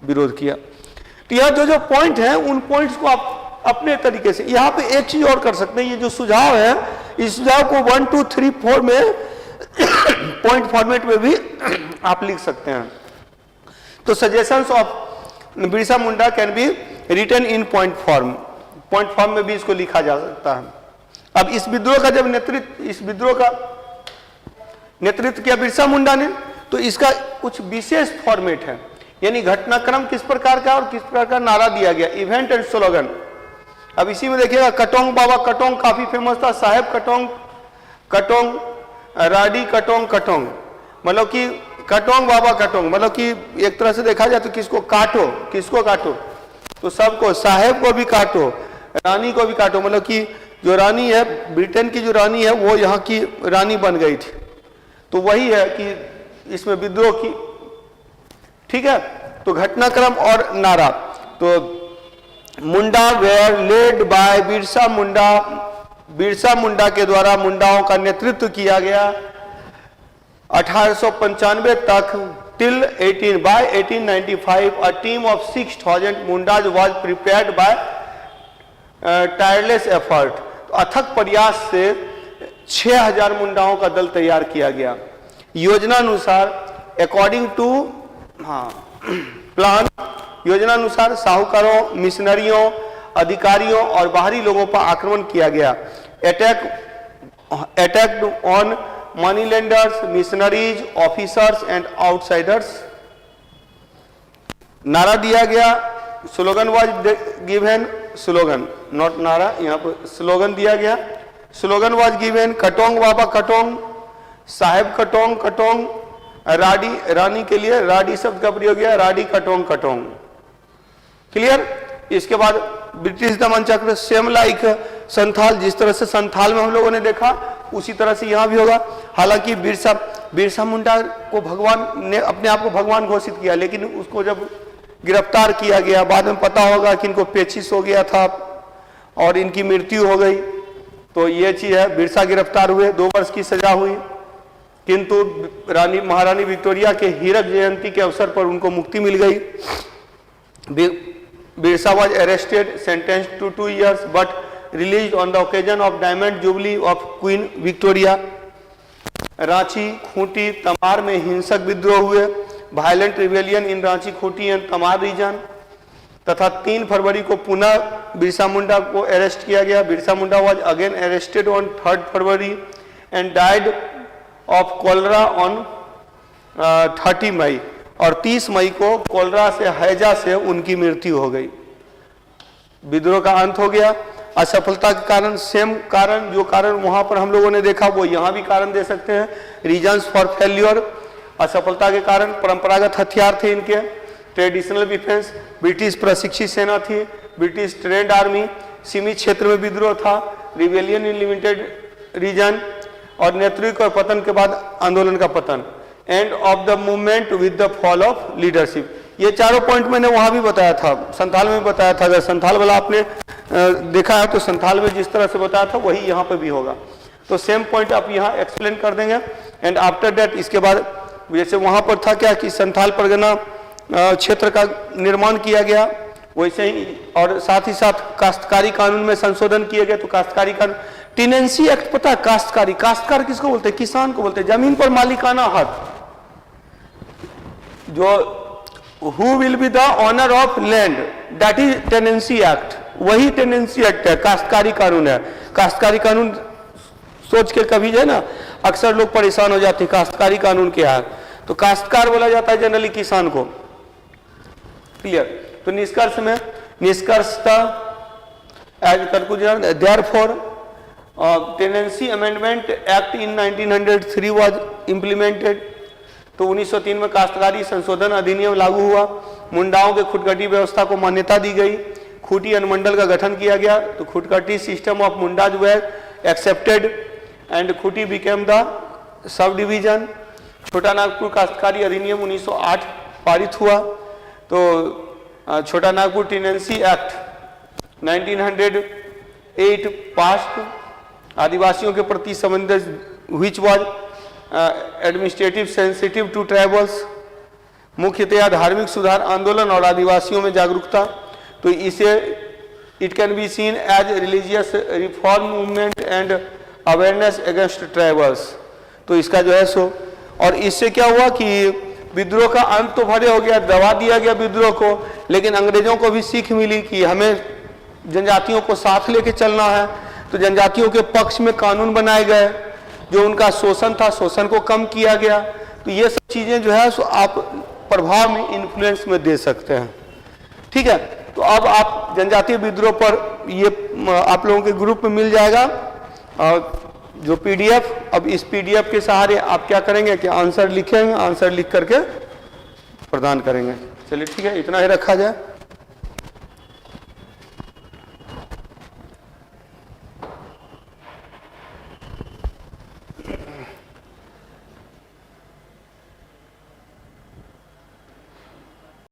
विरोध किया। तो यह जो पॉइंट है उन पॉइंट्स को आप अपने तरीके से यहाँ पे एक चीज और कर सकते हैं। ये जो सुझाव है, इस सुझाव को 1, 2, 3, 4 में पॉइंट फॉर्मेट में भी आप लिख सकते हैं। तो suggestions of Birsa Munda can be written in point form में भी इसको लिखा जा सकता है। अब इस विद्रोह का जब नेतृत्व किया बिरसा मुंडा ने, तो इसका कुछ विशेष फॉर्मेट है, यानी घटनाक्रम किस प्रकार का और किस प्रकार का नारा दिया गया, इवेंट एंड स्लोगन। अब इसी में देखिएगा, कटोंग बाबा कटोंग काफी फेमस था। साहेब कटोंग, राडी कटोंग, मतलब कि कटोंग बाबा कटोंग, मतलब कि एक तरह से देखा जाए तो किसको काटो, तो सबको, साहेब को भी काटो, रानी को भी काटो, मतलब कि जो रानी है, ब्रिटेन की जो रानी है, वो यहाँ की रानी बन गई थी। तो वही है कि इसमें विद्रोह की, ठीक है। तो घटनाक्रम और नारा, तो मुंडा where lead by Birsa Munda के द्वारा मुंडाओं का नेतृत्व किया गया 1895 तक till 1895 a team of 6000 Mundas was prepared by tireless effort। तो अथक प्रयास से 6000 मुंडाओं का दल तैयार किया गया। योजनानुसार अकॉर्डिंग टू प्लान, योजनानुसार साहूकारों, मिशनरियों, अधिकारियों और बाहरी लोगों पर आक्रमण किया गया। Attack on money lenders, missionaries, officers and outsiders. नारा दिया गया, slogan was given, slogan not नारा, यहाँ पर स्लोगन दिया गया। स्लोगन वाज गिवन, कटोंग बाबा कटोंग, साहेब कटोंग, रानी के लिए राडी शब्द का प्रयोग किया, राडी कटोंग। क्लियर। इसके बाद ब्रिटिश दमन चक्र, सेम लाइक संथाल, जिस तरह से संथाल में हम लोगों ने देखा उसी तरह से यहाँ भी होगा। हालांकि बिरसा मुंडा को भगवान ने अपने आप को भगवान घोषित किया, लेकिन उसको जब गिरफ्तार किया गया, बाद में पता होगा कि इनको पेचिश हो गया था और इनकी मृत्यु हो गई। तो ये चीज है, बिरसा गिरफ्तार हुए, 2 वर्ष की सजा हुई, किंतु महारानी विक्टोरिया के हीरक जयंती के अवसर पर उनको मुक्ति मिल गई। Birsa was arrested, sentenced to 2 years, but released on the occasion of Diamond Jubilee of Queen Victoria। Ranchi, Khunti, Tamar में हिंसक विद्रोह हुए, violent rebellion in Ranchi, Khunti and Tamar region. तथा 3 फरवरी को पुनः बिरसा मुंडा को अरेस्ट किया गया। Birsa Munda was again arrested on 3 February and died of cholera on 30 May, और 30 मई को कोलरा से हैजा से उनकी मृत्यु हो गई। विद्रोह का अंत हो गया असफलता के कारण। सेम कारण जो कारण वहां पर हम लोगों ने देखा वो यहाँ भी कारण दे सकते हैं। रीजंस फॉर फेल्योर, असफलता के कारण परंपरागत हथियार थे इनके, ट्रेडिशनल डिफेंस, ब्रिटिश प्रशिक्षित सेना थी, ब्रिटिश ट्रेंड आर्मी, सीमित क्षेत्र में विद्रोह था, रिवेलियन इन लिमिटेड रीजन, और नेतृत्व और पतन के बाद आंदोलन का पतन, end of the movement with the fall of leadership. ये चारों पॉइंट मैंने वहां भी बताया था, संथाल में बताया था। अगर संथाल वाला आपने देखा है तो संथाल में जिस तरह से बताया था वही यहाँ पे भी होगा। तो सेम पॉइंट आप यहाँ एक्सप्लेन कर देंगे। एंड आफ्टर दैट, इसके बाद जैसे वहां पर था क्या कि संथाल परगना क्षेत्र का निर्माण किया गया, वैसे ही, और साथ ही साथ काश्तकारी कानून में संशोधन किए गए। तो काश्तकारी कानून, टेनेंसी एक्ट पता है, काश्तकारी, काश्तकार किसको बोलते हैं? किसान को बोलते हैं। जमीन पर मालिकाना हक, जो who will be the owner of land, that is tenancy act. वही टेनेंसी एक्ट है, काश्तकारी कानून है। काश्तकारी कानून सोच के कभी जो है ना अक्सर लोग परेशान हो जाते हैं, काश्तकारी कानून क्या है। तो काश्तकार बोला जाता है जनरली किसान को। क्लियर? तो निष्कर्ष में, निष्कर्षता as conclusion, therefore tenancy amendment act in 1903 was implemented. तो 1903 में काश्तकारी संशोधन अधिनियम लागू हुआ। मुंडाओं के खुदगटी व्यवस्था को मान्यता दी गई। खूंटी अनुमंडल का गठन किया गया। तो खुदगटी system of Mundas were accepted and Khunti became the subdivision. Chota Nagpur काश्तकारी अधिनियम 1908 पारित हुआ। तो छोटा नागपुर टेनेंसी एक्ट 1908 पास्ड। आदिवासियों के प्रति संवेदनशील which was administrative sensitive to tribals. मुख्यतया धार्मिक सुधार आंदोलन और आदिवासियों में जागरूकता। तो इसे it can be seen as religious reform movement and awareness against tribals. तो इसका जो है सो, और इससे क्या हुआ कि विद्रोह का अंत तो भले हो गया, दबा दिया गया विद्रोह को, लेकिन अंग्रेजों को भी सीख मिली कि हमें जनजातियों को साथ लेके चलना है। तो जनजातियों के पक्ष में कानून बनाए गए, जो उनका शोषण था, शोषण को कम किया गया। तो ये सब चीजें जो है सो आप प्रभाव में, इन्फ्लुएंस में दे सकते हैं। ठीक है? तो अब आप जनजातीय विद्रोह पर ये आप लोगों के ग्रुप में मिल जाएगा जो पीडीएफ। अब इस पीडीएफ के सहारे आप क्या करेंगे कि आंसर लिखेंगे, आंसर लिख करके प्रदान करेंगे। चलिए ठीक है, इतना ही रखा जाए।